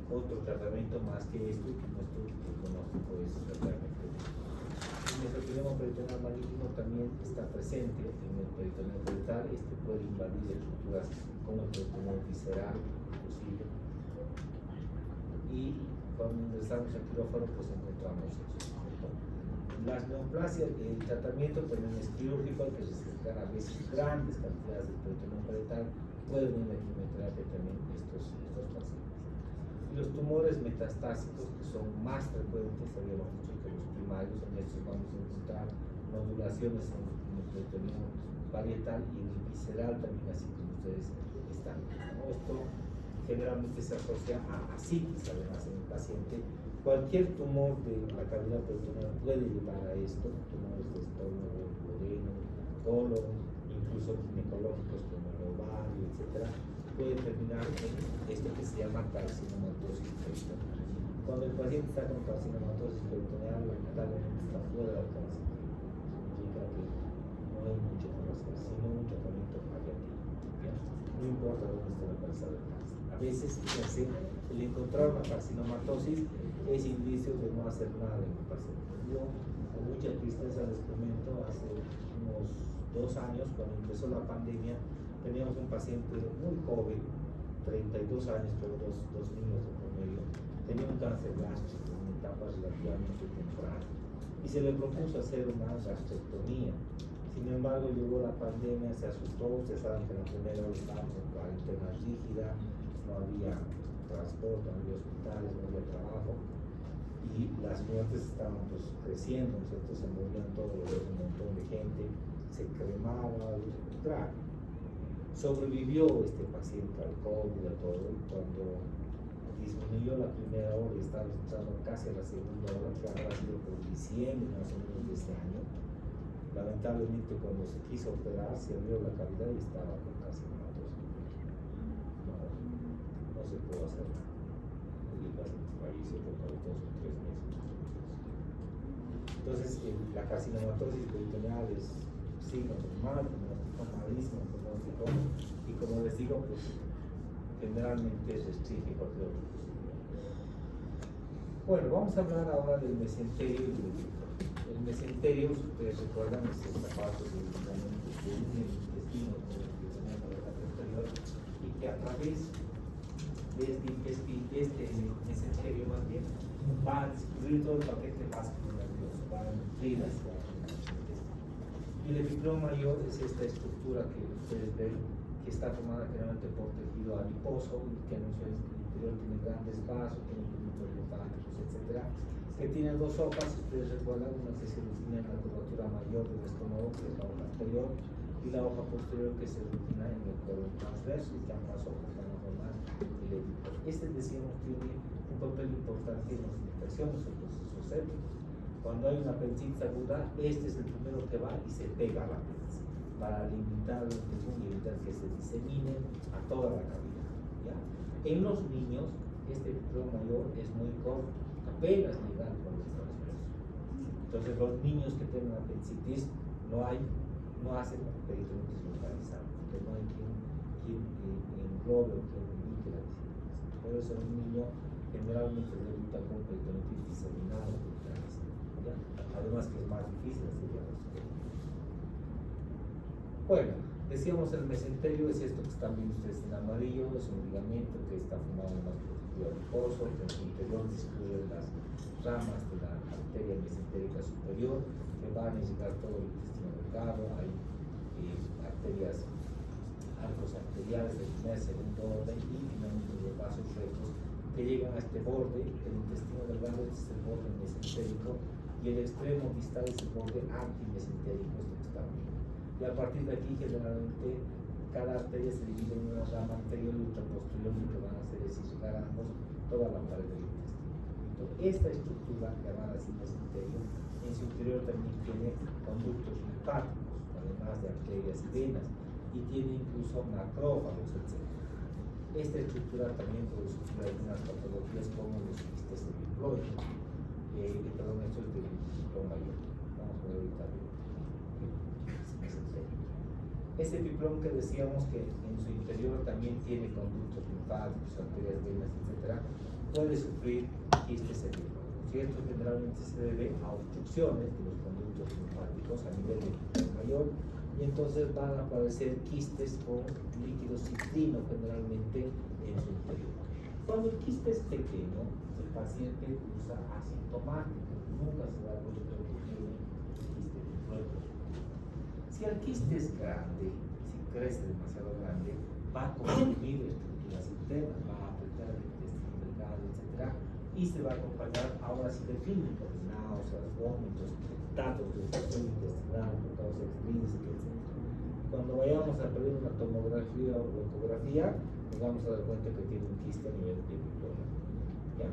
otro tratamiento más que esto, y que nuestro diagnóstico es realmente. El mesoteloma peritoneal maligno también está presente en el peritoneo perital. Este puede invadir estructuras como el peritoneo visceral, inclusive. Y cuando ingresamos al quirófano, pues encontramos eso. Las neoplasias, el tratamiento también es quirúrgico, que se resectar a veces grandes cantidades de peritoneo perital. Pueden ir la quimioterapia también estos pacientes. Y los tumores metastásicos, que son más frecuentes, habíamos dicho que los primarios, en estos vamos a encontrar nodulaciones en el peritoneo parietal y en el visceral también, así como ustedes están viendo. Esto generalmente se asocia a ascitis, además, en el paciente. Cualquier tumor de la cavidad peritoneal puede llevar a esto, tumores de estómago, duodeno, colon, incluso ginecológicos como el ovario, etc. Puede terminar en esto que se llama carcinomatosis peritoneal. Cuando el paciente está con carcinomatosis peritoneal, lamentablemente está fuera del alcance. Significa que no hay mucho por hacer, sino un tratamiento paliativo. No importa dónde esté localizado el cáncer. A veces, el encontrar una carcinomatosis es indicio de no hacer nada en el paciente. Yo, con mucha tristeza les comento, hace unos 2 años, cuando empezó la pandemia, teníamos un paciente muy joven, 32 años, pero dos niños de promedio, tenía un cáncer gástrico en etapa relativamente temprana y se le propuso hacer una gastrectomía. Sin embargo, llegó la pandemia, se asustó. Ustedes saben que en la primera hora estábamos en cuarentena rígida, no había transporte, no había hospitales, no había trabajo y las muertes estaban pues creciendo, ¿cierto? Se morían todos los días un montón de gente, se cremaba, grave. Sobrevivió este paciente al COVID, a todo, y cuando disminuyó la primera hora y estaba entrando casi a la segunda hora, que habrá sido por diciembre más o menos de este año, lamentablemente cuando se quiso operar se abrió la cavidad y estaba con carcinomatosis. No se pudo hacer nada. Y el paciente falleció por 2 o 3 meses. Entonces, la carcinomatosis peritoneal es signo normal, pronóstico malísimo, pronóstico, y como les digo, pues generalmente restringe cualquier otro procedimiento. Bueno, vamos a hablar ahora del mesenterio y del útero. El mesenterio, si ustedes recuerdan, es esta parte del ligamento que une el intestino con el peritoneo por la parte inferior y que a través de este mesenterio más bien va a distribuir todo el paquete básico nervioso, va a nutrir hacia el intestino. Y el epitelio mayor es esta estructura que ustedes ven, que está formada generalmente por tejido adiposo, que en su interior tiene grandes vasos, tiene conductos linfáticos, etc. Que tiene 2 hojas, ustedes recuerdan, una que se origina en la curvatura mayor del estómago, que es la hoja anterior, y la hoja posterior que se origina en el colon transverso, y que ambas hojas van a formar el epitelio. Este, decíamos, tiene un papel importante en las infecciones o procesos sépticos. Cuando hay una apendicitis aguda, este es el primero que va y se pega a la apéndice para limitar la infección y evitar que se disemine a toda la cavidad, ¿ya? En los niños, este epitelio mayor es muy corto, apenas llega al colon transverso. Entonces, los niños que tienen apendicitis no hacen peritonitis localizada, porque no hay quien englobe o quien limite la diseminencia. Por eso un niño generalmente debuta con peritonitis diseminada localizada. Además que es más difícil hacer diagnóstico. Bueno, decíamos el mesenterio es esto que están viendo ustedes en amarillo, es un ligamento que está formado en el tejido adiposo, que en su interior distribuye las ramas de la arteria mesentérica superior que van a llegar todo el intestino delgado. Hay arterias, arcos arteriales de primer y segundo orden y finalmente los vasos rectos que llegan a este borde. El intestino delgado es el borde mesentérico y el extremo distal es el borde antimesentérico, esto que está viendo. Y a partir de aquí, generalmente, cada arteria se divide en una rama anterior y otra posterior, y que van a hacer es llegar a ambos toda la pared del intestino. Entonces, esta estructura, llamada así mesenterio, en su interior también tiene conductos linfáticos para además de arterias y venas, y tiene incluso macrófagos, etc. Esta estructura también puede sufrir algunas patologías como los quistes epiploicos. Perdón, esto es del epiploma mayor. Vamos a ver ahorita. Este epiploma que decíamos que en su interior también tiene conductos linfáticos, arterias, venas, etc., puede sufrir quistes epiploicos. Esto generalmente se debe a obstrucciones de los conductos linfáticos a nivel del epiploma mayor, y entonces van a aparecer quistes con líquido citrino generalmente en su interior. Cuando el quiste es pequeño, el paciente usa asintomático, nunca se da cuenta que tiene quiste epiploico. Si el quiste es grande, si crece demasiado grande, va a comprimir estructuras internas, va a apretar el intestino delgado, etc. Y se va a acompañar ahora sí de clínicos, náuseas, vómitos, datos de infección intestinal por causa extrínseca, etc. Cuando vayamos a pedir una tomografía o ecografía, nos vamos a dar cuenta que tiene un quiste a nivel epiploma. ¿Ya?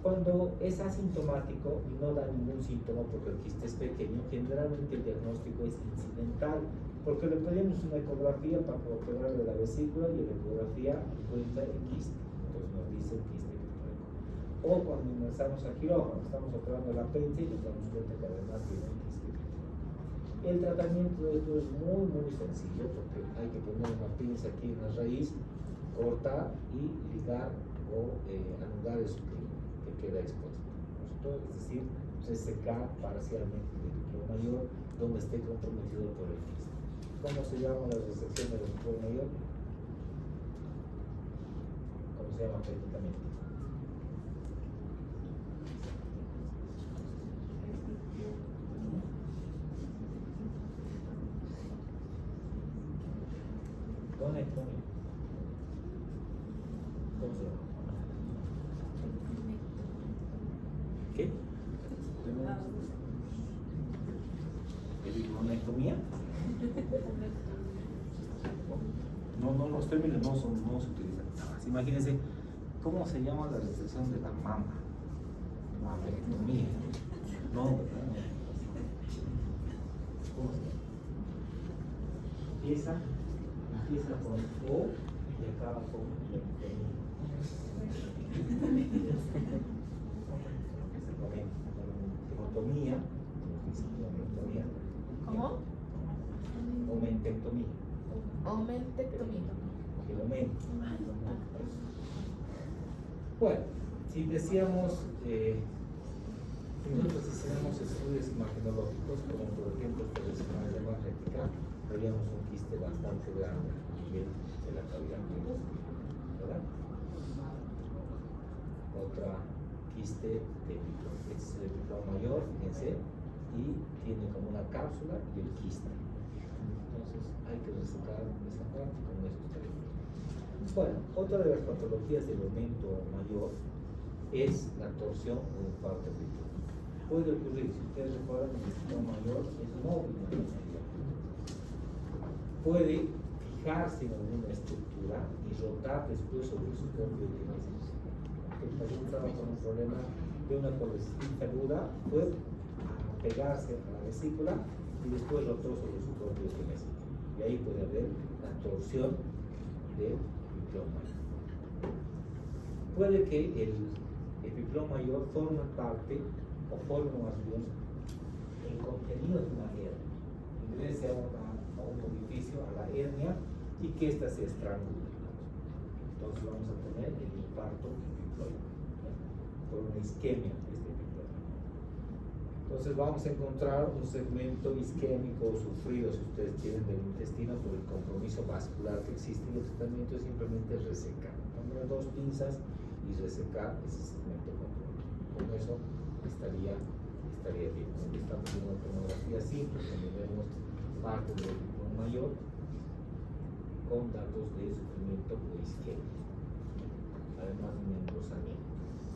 Cuando es asintomático y no da ningún síntoma porque el quiste es pequeño, generalmente el diagnóstico es incidental, porque le pedimos una ecografía para operarle la vesícula y la ecografía encuentra el quiste, entonces nos dice el quiste epiploico. O cuando ingresamos a quirófano, estamos operando el apéndice y nos damos cuenta que además tiene un quiste epiploico. El tratamiento de esto es muy sencillo, porque hay que poner una pinza aquí en la raíz, cortar y ligar o anudar el sucrín que queda expuesto. Es decir, resecar parcialmente el epiploma mayor donde esté comprometido por el quiste. ¿Cómo se llama la resección del epiploma mayor? ¿Cómo se llama técnicamente? Gonectomía. ¿Cómo se llama? ¿Qué? ¿Gonectomía? No, los términos no se utilizan. Imagínense, ¿cómo se llama la resección de la mama? Mamectomía. No, ¿verdad? ¿Cómo se llama? Empieza con O y acaba con hemotomía. ¿Cómo? Omentectomía. Omentectomía. Bueno, si decíamos, nosotros hiciéramos estudios imagenológicos, como por ejemplo por resonancia magnética, veríamos un quiste bastante grande a nivel de la cavidad pulmonar, ¿verdad? Otra quiste de epiploma. Este es el epiploma mayor, fíjense, y tiene como una cápsula y el quiste. Entonces hay que resecar esa parte con estos términos. Bueno, otra de las patologías del aumento mayor es la torsión o infarto epiploico. Puede ocurrir, si ustedes recuerdan, el epiploma mayor es móvil en la mayoría. Puede fijarse en alguna estructura y rotar después sobre su propio equilibrio. El paciente estaba con un problema de una colecitis aguda, fue a pegarse a la vesícula y después rotó sobre su propio equilibrio. Y ahí puede haber la torsión del epiploma mayor. Puede que el epiploma mayor forme parte o forme más bien el contenido de una hernia. Ingrese a un orificio, a la hernia, y que ésta se estrangule. Entonces vamos a tener el infarto epiploico, por una isquemia de este epiploico. Entonces vamos a encontrar un segmento isquémico sufrido, si ustedes quieren, del intestino por el compromiso vascular que existe, y el tratamiento es simplemente resecar. Poner dos pinzas y resecar ese segmento comprometido. Con eso estaría bien. Aquí estamos en una tomografía simple, donde vemos parte del epiploma mayor con datos de sufrimiento o isquemia, además de un engrosamiento.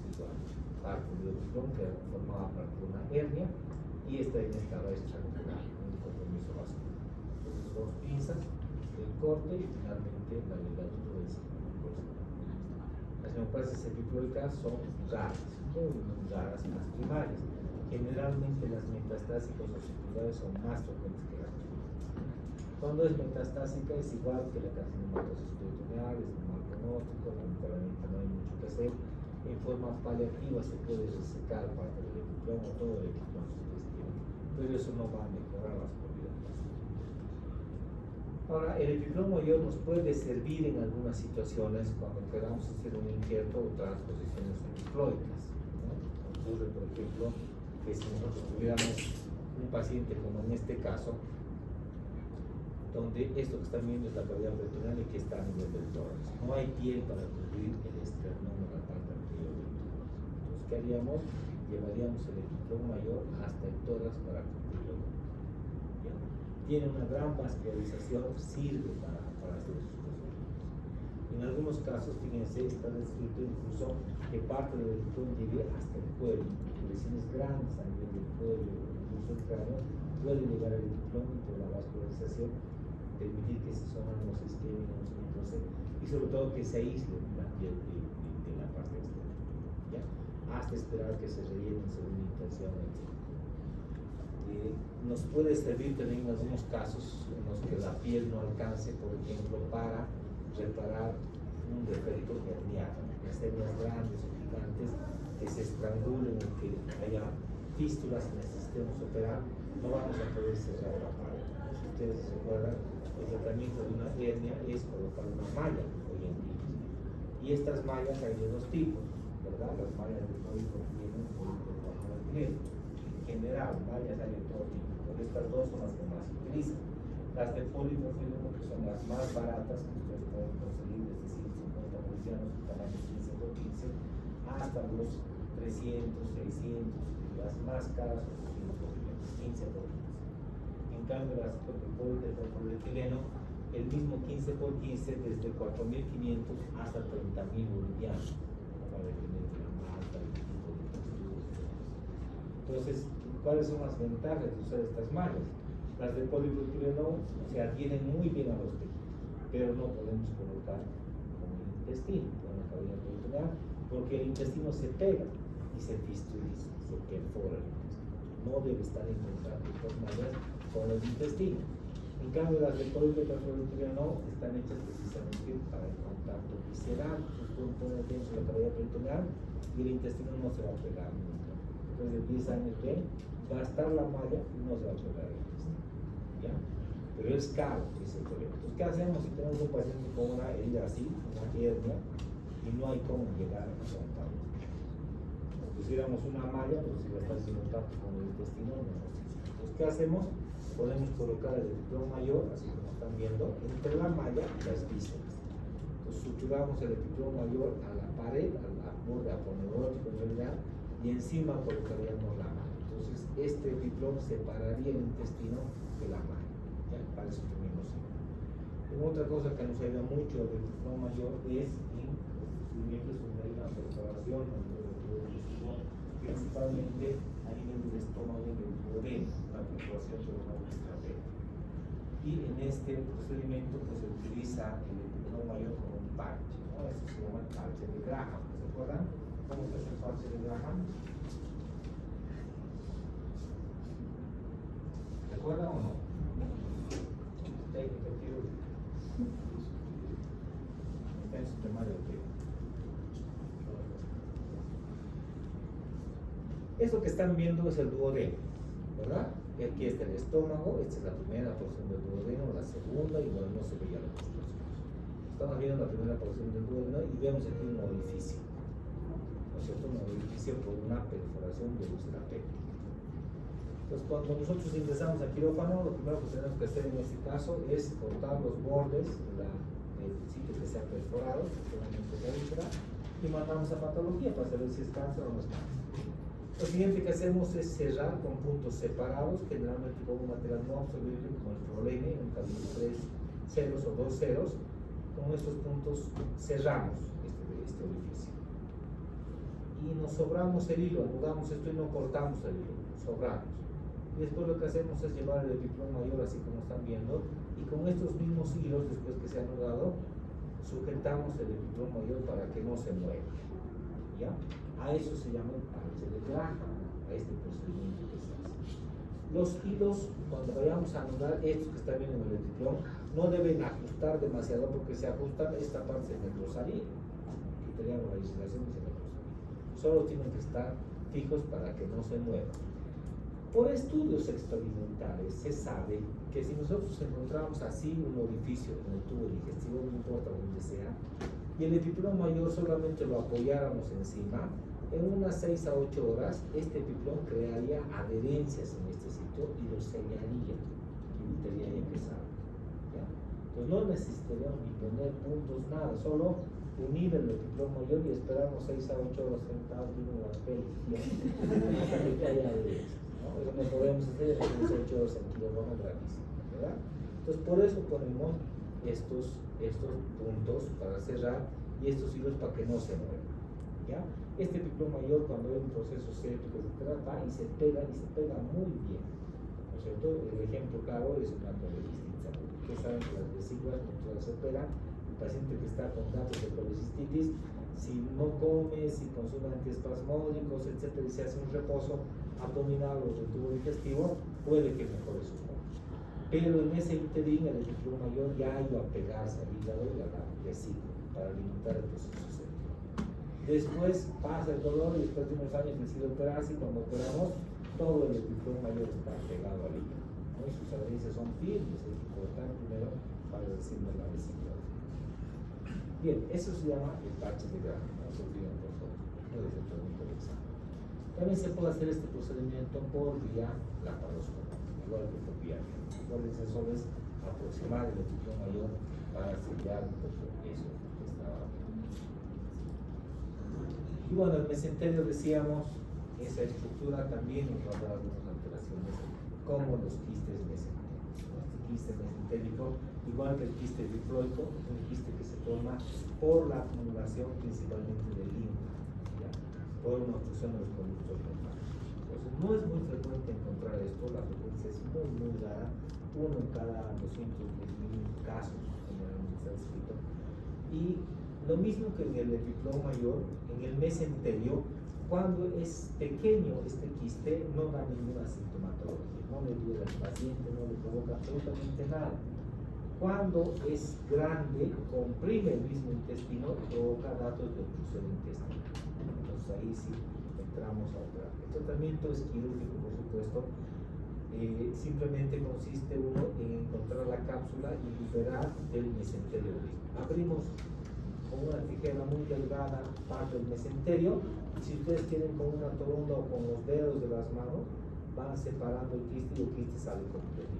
Igual, parte del epiploma que formaba parte de una hernia y esta hernia estaba estrangular, un compromiso vascular. Entonces, dos pinzas, el corte y finalmente la ligadura del segmento. Las neoplasias epiploicas son raras, muy raras, más primarias. Generalmente las metastásicas o secundarias son más frecuentes que las primarias. Cuando es metastásica es igual que la carcinomatosis peritoneal, es un mal pronóstico, lamentablemente no hay mucho que hacer. En forma paliativa se puede resecar parte del epiplomo, todo el epiplomo digestivo, pero eso no va a mejorar las probabilidades. Ahora, el epiplomo mayor nos puede servir en algunas situaciones cuando queramos hacer un injerto o transposiciones hemiploicas, ¿no? Ocurre, por ejemplo, que si nosotros tuviéramos un paciente como en este caso, donde esto que están viendo es la cavidad peritoneal y que está a nivel del tórax. No hay piel para cubrir el esternón o la parte anterior del tórax. Entonces, ¿qué haríamos? Llevaríamos el epiplomo mayor hasta el tórax para cubrirlo. ¿Ya? Tiene una gran vascularización, sirve para hacer sus procedimientos. En algunos casos, fíjense, está descrito incluso que parte del epiplomo llegue hasta el cuello. Lesiones grandes a nivel del cuello, incluso el cráneo, puede llegar al epiplomo y por la vascularización permitir que se sonan los isquémicos y sobre todo que se aísle la piel de la parte externa, ¿ya? Hasta esperar que se rellene según la intención, etc. Nos puede servir también en algunos casos en los que la piel no alcance, por ejemplo, para reparar un defecto herniano, las hernias grandes o gigantes que se estrangulen o que haya fístulas y necesitemos operar, no vamos a poder cerrar la pared. Si ustedes se acuerdan, el tratamiento de una hernia es colocar una malla hoy en día. Y estas mallas hay de dos tipos, ¿verdad? Las mallas de polipropileno y polipropileno. En general, mallas hay de todo tipo, pero estas dos son las que más se utilizan. Las de polipropileno, que son las más baratas, que ustedes pueden conseguir desde 150 bolivianos, tamaño 15 por 15, hasta los 300, 600, y las más caras son 15 por 15. En cambio, las de polietileno, el mismo 15 por 15 desde 4.500 hasta 30.000 bolivianos, para definir la marca, el tipo de textura. Entonces, ¿cuáles son las ventajas de usar estas mallas? Las de polipropileno se adhieren muy bien a los tejidos, pero no podemos colocar como el intestino, con la cavidad peritoneal, porque el intestino se pega y se fistuliza, se perfora el intestino. No debe estar en contacto estas mallas con el intestino. En cambio, las de polipropileno están hechas precisamente para el contacto visceral. Ustedes pueden poner dentro de la cavidad peritoneal y el intestino no se va a pegar nunca. Después de 10 años va a estar la malla y no se va a pegar el intestino. ¿Ya? Pero es caro ese problema. Entonces, ¿qué hacemos si tenemos un paciente con una herida así, una hernia, y no hay cómo llegar a contacto? Pusiéramos una malla, pero si va a estar en contacto con el intestino, no nos sirve. Entonces, ¿qué hacemos? Podemos colocar el epiplomo mayor, así como están viendo, entre la malla y las vísceras. Entonces, suturamos el epiplomo mayor a la pared, al borde aponeurótico en realidad, y encima colocaríamos la malla. Entonces, este epiplomo separaría el intestino de la malla. ¿Ya? Para eso también nos sirve. Y otra cosa que nos ayuda mucho el epiplomo mayor es en los procedimientos donde hay una perforación, principalmente a nivel del estómago y del duodeno, la perforación de una estrategia. Y en este procedimiento pues, se utiliza el epiplomo mayor como un parche, ¿no? Eso se llama el parche de Graham. ¿Se acuerdan cómo se hace el parche de Graham? ¿Se acuerdan o no? Técnica quirúrgica. Está en su temario de eso que están viendo es el duodeno, ¿verdad? Y aquí está el estómago, esta es la primera porción del duodeno, la segunda, y bueno, no se veía la construcción. Estamos viendo la primera porción del duodeno y vemos aquí un orificio, ¿no es cierto? Un orificio por una perforación de úlcera péptica. Entonces, cuando nosotros ingresamos al quirófano, lo primero que tenemos que hacer en este caso es cortar los bordes del sitio que se ha perforado, solamente la úlcera, y mandamos a patología para saber si es cáncer o no es cáncer. Lo siguiente que hacemos es cerrar con puntos separados, generalmente con un material no absorbible como el prolene, en caso de 3 ceros o 2 ceros. Con estos puntos cerramos este orificio. Y nos sobramos el hilo, anudamos esto y no cortamos el hilo, sobramos. Y después lo que hacemos es llevar el epiplomo mayor así como están viendo, y con estos mismos hilos, después que se ha anudado, sujetamos el epiplomo mayor para que no se mueva. ¿Ya? A eso se llama el parche de Graham, a este procedimiento que se hace. Los hilos, cuando vayamos a anudar, estos que están viendo en el epiplón, no deben ajustar demasiado porque si ajustan esta parte se necrosaría. Quitaríamos la legislación y se necrosaría. Solo tienen que estar fijos para que no se muevan. Por estudios experimentales se sabe que si nosotros encontramos así un orificio en el tubo digestivo, no importa donde sea, y el epiplón mayor solamente lo apoyáramos encima, en unas 6 a 8 horas este epiplón crearía adherencias en este sitio y lo sellaría, y evitaría que salga. Entonces no necesitaríamos ni poner puntos, nada, solo unir el epiplón mayor y esperarnos 6 a 8 horas sentados viendo las pelis, hasta que haya adherencias. Eso no podemos hacer en 18 horas en kilogramos gravísimo, ¿verdad? Entonces por eso ponemos estos puntos para cerrar y estos hilos para que no se muevan, ¿ya? Este epiplón mayor, cuando hay un proceso séptico, etc., va y se pega muy bien, ¿no es cierto? El ejemplo claro es una colecistitis. Ustedes saben que las vesículas cuando se operan, el paciente que está con datos de colecistitis, si no come, si consume antiespasmódicos, etc., y se hace un reposo abdominal o del tubo digestivo, puede que mejore su modo. Pero en ese interín el epiplón mayor ya iba a pegarse al hígado y a la vesícula para alimentar el proceso séptico. Después pasa el dolor y después de unos años decide operarse y cuando operamos todo el epiplón mayor está pegado al hígado, ¿no? Y sus adherencias son firmes, hay que cortar primero para decirnos la vesícula. Bien, eso se llama el parche de grano, no se olviden por favor, puede ser pregunta del examen. También se puede hacer este procedimiento por vía laparoscópica, igual que por vía. Acuérdense, solo es aproximar el epiplón mayor para sellar un poco eso que estaba. Y bueno, el mesenterio decíamos, esa estructura también nos va a dar algunas alteraciones, como los quistes mesentéricos. Este quiste mesentérico, igual que el quiste diploico, es un quiste que se forma por la acumulación principalmente de linfa, ¿ya? Por una obstrucción de los conductos linfáticos. Entonces, no es muy frecuente encontrar esto, la frecuencia es muy rara, uno en cada 210.000 casos, generalmente está descrito. Y lo mismo que en el epiplón mayor, en el mesenterio, cuando es pequeño este quiste, no da ninguna sintomatología, no le duele al paciente, no le provoca absolutamente nada. Cuando es grande, comprime el mismo intestino y provoca datos de obstrucción intestinal. Entonces ahí sí entramos a operar. El tratamiento es quirúrgico, por supuesto. Simplemente consiste uno en encontrar la cápsula y liberar del mesenterio mismo. Abrimos con una tijera muy delgada parte del mesenterio y si ustedes quieren con una toronda o con los dedos de las manos van separando el quiste y el quiste sale completo,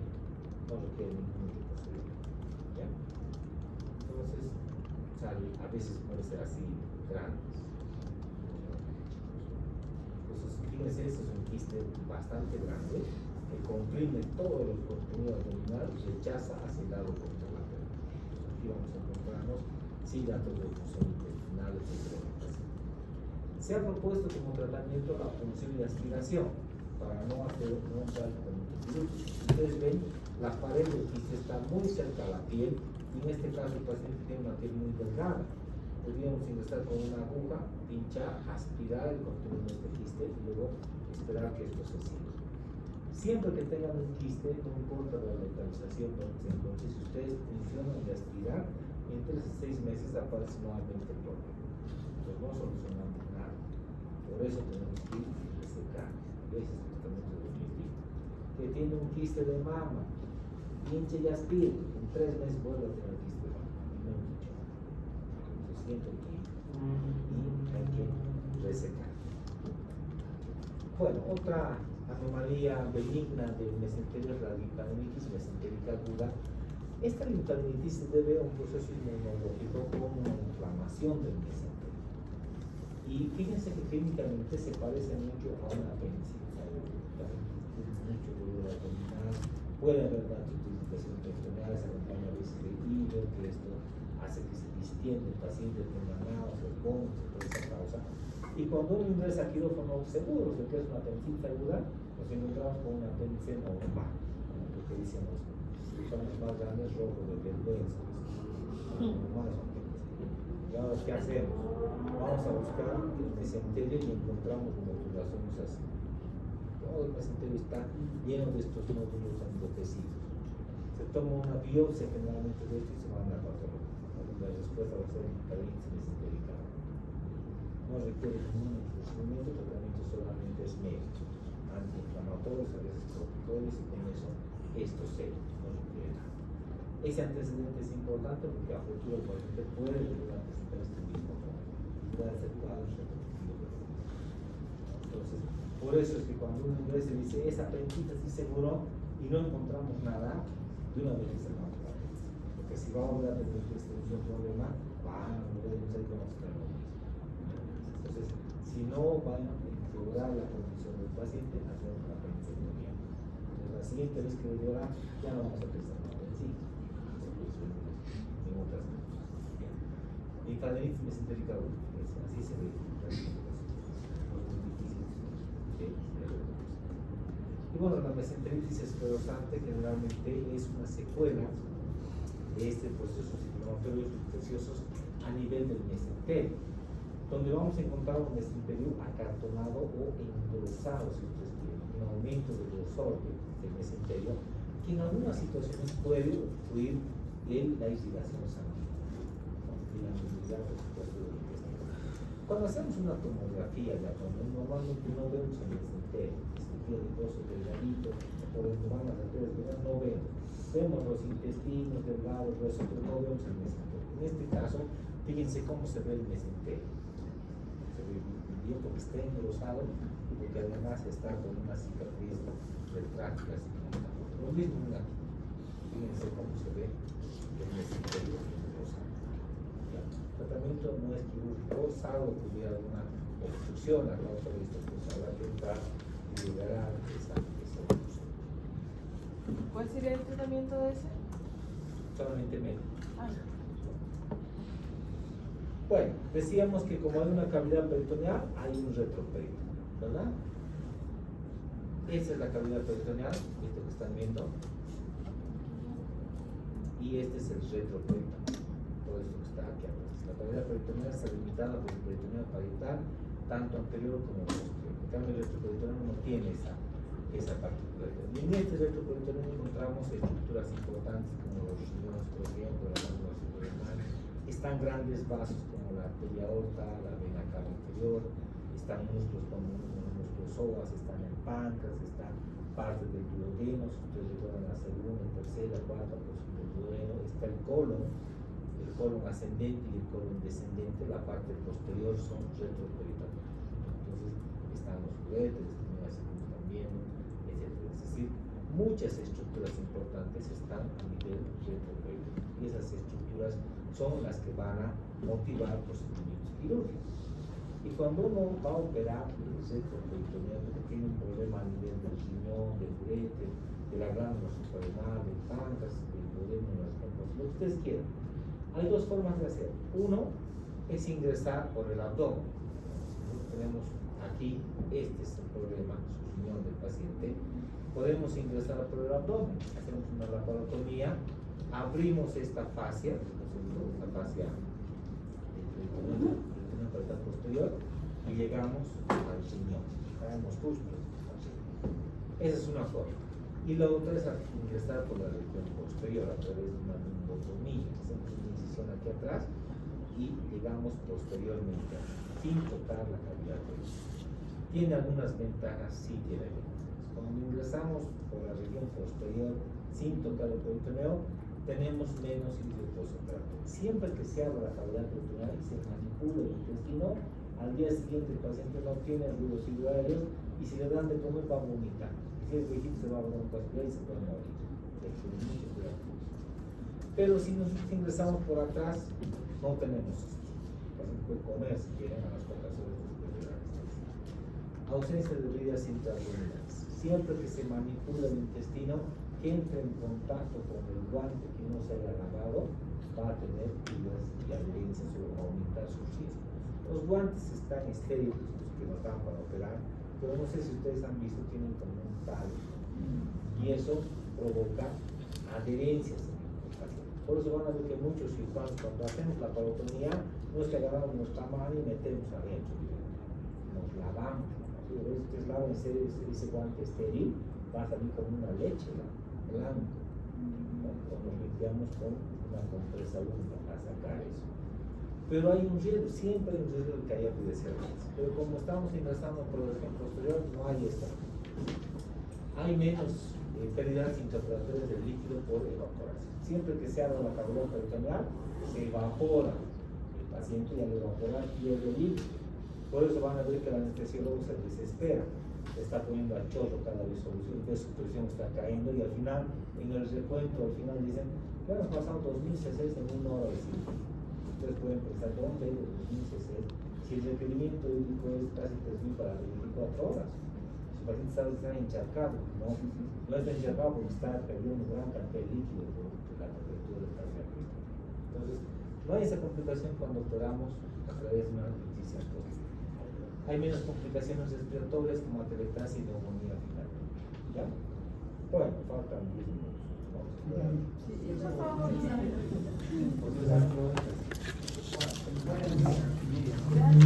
no requiere ningún procedimiento, ¿ya? Entonces sale, a veces puede ser así grandes. Entonces fíjense, este es un quiste bastante grande que comprime todo el contenido abdominal y rechaza hacia el lado contralateral. Aquí vamos a encontrarnos sin datos de función intestinal, etc. Se ha propuesto como tratamiento la punción y aspiración para no entrar con quirúrgico. Ustedes ven, la pared del quiste está muy cerca a la piel y en este caso el paciente tiene una piel muy delgada. Podríamos ingresar con una aguja, pinchar, aspirar el contenido de este quiste y luego esperar que esto se cierre. Siempre que tengan un quiste, no importa la localización donde se encuentre, si ustedes funcionan de aspirar, en 3 a 6 meses aparece nuevamente el problema. Entonces no solucionamos nada. Por eso tenemos que ir y resecar. Ese es el tratamiento definitivo. Que tiene un quiste de mama, pinche y aspire, en 3 meses vuelve a tener quiste de mama. No hay mucho. Entonces siempre hay que ir y hay que resecar. Bueno, otra anomalía benigna del mesenterio es la linfadeninitis mesentérica aguda. Esta linfadeninitis se debe a un proceso inmunológico con una inflamación del mesenterio. Y fíjense que clínicamente se parece mucho a una apendicitis. Mucho dolor abdominal, puede haber datos de irritación peritoneal, se acompaña a veces de hígado, que esto hace que se distienda el paciente, tenga náuseas, vómitos por esa causa. Y cuando uno ingresa a quirófano seguro de que es una apendicitis aguda, nos encontramos con una apéndice normal, lo que dicen los cirujanos más grandes rojos de vergüenza. Y ahora, ¿qué hacemos? Vamos a buscar el mesenterio y encontramos modulaciones así. todo el mesenterio está lleno de estos nódulos endotecidos. Se toma una biopsia generalmente de esto y se manda a patología. La respuesta va a ser cadenitis mesentérica. No requiere ningún procedimiento, el tratamiento solamente es médico, antiinflamatorios, a veces corticoides, y con eso esto se no requiere nada. Ese antecedente es importante porque a futuro el paciente puede volver a presentar este mismo problema, puede hacer cuadros repetitivos. Entonces, por eso es que cuando uno ingresa y dice esa apendicitis sí seguro y no encontramos nada, de una vez se va a la apendicitis. Porque si va a volver a tener este mismo problema, van a volver a usar y vamos a tener lo mismo. Entonces, si no van a empeorar la condición del paciente, hacemos una apendicectomía. Entonces, la siguiente vez que lo llora, ya no vamos a pensar en la apendicitis, en otras cosas. Y cadenitis mesentérica aguda, así se ve. Y bueno, la mesenteritis esclerosante generalmente es una secuela de este proceso inflamatorios infecciosos a nivel del mesenterio, donde vamos a encontrar un mesenterio acartonado o engrosado, si ustedes quieren, un aumento del grosor del mesenterio, que en algunas situaciones puede obstruir la irrigación sanguínea, y la movilidad, por supuesto, del intestino. Cuando hacemos una tomografía de abdomen, normalmente no vemos el mesenterio, adiposo delgadito, por donde van las arterias venas, no vemos. Vemos los intestinos delgados, gruesos, pero no vemos el mesenterio. En este caso, fíjense cómo se ve el mesenterio. Se ve bien porque está engrosado y porque además está con una cicatriz retráctil, así como lo mismo en aquí. Fíjense cómo se ve el mesenterio engrosado. El tratamiento no es quirúrgico, salvo que hubiera alguna obstrucción a causa de esto, pues habrá que entrar y liberar esa obstrucción. ¿Cuál sería el tratamiento de ese? Solamente médico. Ah, Bueno, decíamos que como hay una cavidad peritoneal, hay un retroperitoneal, ¿verdad? Esa es la cavidad peritoneal, esto que están viendo. Y este es el retroperitoneal, todo esto que está aquí atrás. La cavidad peritoneal está limitada por el peritoneal parietal, tanto anterior como posterior. En cambio, el retroperitoneal no tiene esa particularidad. Y en este retroperitoneal encontramos estructuras importantes como los riñones, por ejemplo, la glándula suprarrenal. Están grandes vasos como la arteria aorta, la vena cava inferior, están músculos como los músculos psoas, están el páncreas, están parte del duodeno, si ustedes recuerdan la segunda, tercera, cuarta porción del duodeno, está el colon ascendente y el colon descendente, la parte posterior son retroperitoneales. Entonces están los uretres, también, etc. Es decir, muchas estructuras importantes están a nivel retroperitoneal y esas estructuras son las que van a motivar procedimientos quirúrgicos. Y cuando uno va a operar el retroperitoneal, porque tiene un problema a nivel del riñón, del ureter, de la glándula suprarrenal, del páncreas, del duodeno, de las pompas, lo que ustedes quieran, hay dos formas de hacer. Uno es ingresar por el abdomen. Tenemos aquí, este es el problema, su riñón del paciente. Podemos ingresar por el abdomen, hacemos una laparotomía, abrimos esta fascia, esta fascia del peritoneal parietal posterior y llegamos al riñón. Caemos justo. Esa es una forma. Y la otra es ingresar por la región posterior a través de una lumbotomía. Hacemos una incisión aquí atrás y llegamos posteriormente sin tocar la cavidad peritoneal. ¿Tiene algunas ventajas? Sí tiene ventajas. Cuando ingresamos por la región posterior sin tocar el peritoneo, tenemos menos hidroposo operatorio. Siempre que se abra la cavidad peritoneal y se manipula el intestino, al día siguiente el paciente no tiene ruidos hidroaéreos y si le dan de comer va a vomitar. Si es viejito se va a broncoaspirar y se puede morir. Mucho cuidado. Pero si nosotros ingresamos por atrás, no tenemos esto. El paciente puede comer si quieren a las pocas horas después de la anestesia. Ausencia de bebidas intraabdominales. Siempre que se manipula el intestino, que entre en contacto con el guante que no se haya lavado, va a tener heridas y adherencias o aumentar sus riesgos. Los guantes están estériles, los que nos dan para operar, pero no sé si ustedes han visto, tienen como un talco y eso provoca adherencias en el paciente. Por eso van a ver que muchos cirujanos cuando hacemos la parotomía no es que agarramos nuestra mano y metemos adentro, nos lavamos, ves que es lava en serio, ese guante estéril, va a salir con una leche, ¿no? Blanco. ¿No? Lo limpiamos con una compresa única para sacar eso. Pero hay un riesgo, siempre hay un riesgo de que haya epidermis. Pero como estamos ingresando por el ejemplo posterior, no hay esta. Hay menos pérdidas intraoperatorias del líquido por evaporación. Siempre que se abra la cavidad peritoneal, se evapora. El paciente ya le evapora y el líquido. Por eso van a ver que el anestesiólogo se desespera. Está poniendo a chorro cada vez solución, que su presión está cayendo y al final, en el recuento, al final dicen, ya nos pasado 2000 cc en 1 hora de ciclo. Ustedes pueden pensar, ¿dónde hay 2000 cc? Si el requerimiento hídrico es casi 3000 para 24 horas. Su paciente está encharcado, ¿no? No está encharcado porque está perdiendo gran cantidad de líquido por la temperatura del paciente. Entonces, no hay esa complicación cuando operamos a través de una noticia. Hay menos complicaciones respiratorias como atelectasia y neumonía final. ¿Ya? Bueno, faltan 10 minutos. Vamos a esperar. Gracias.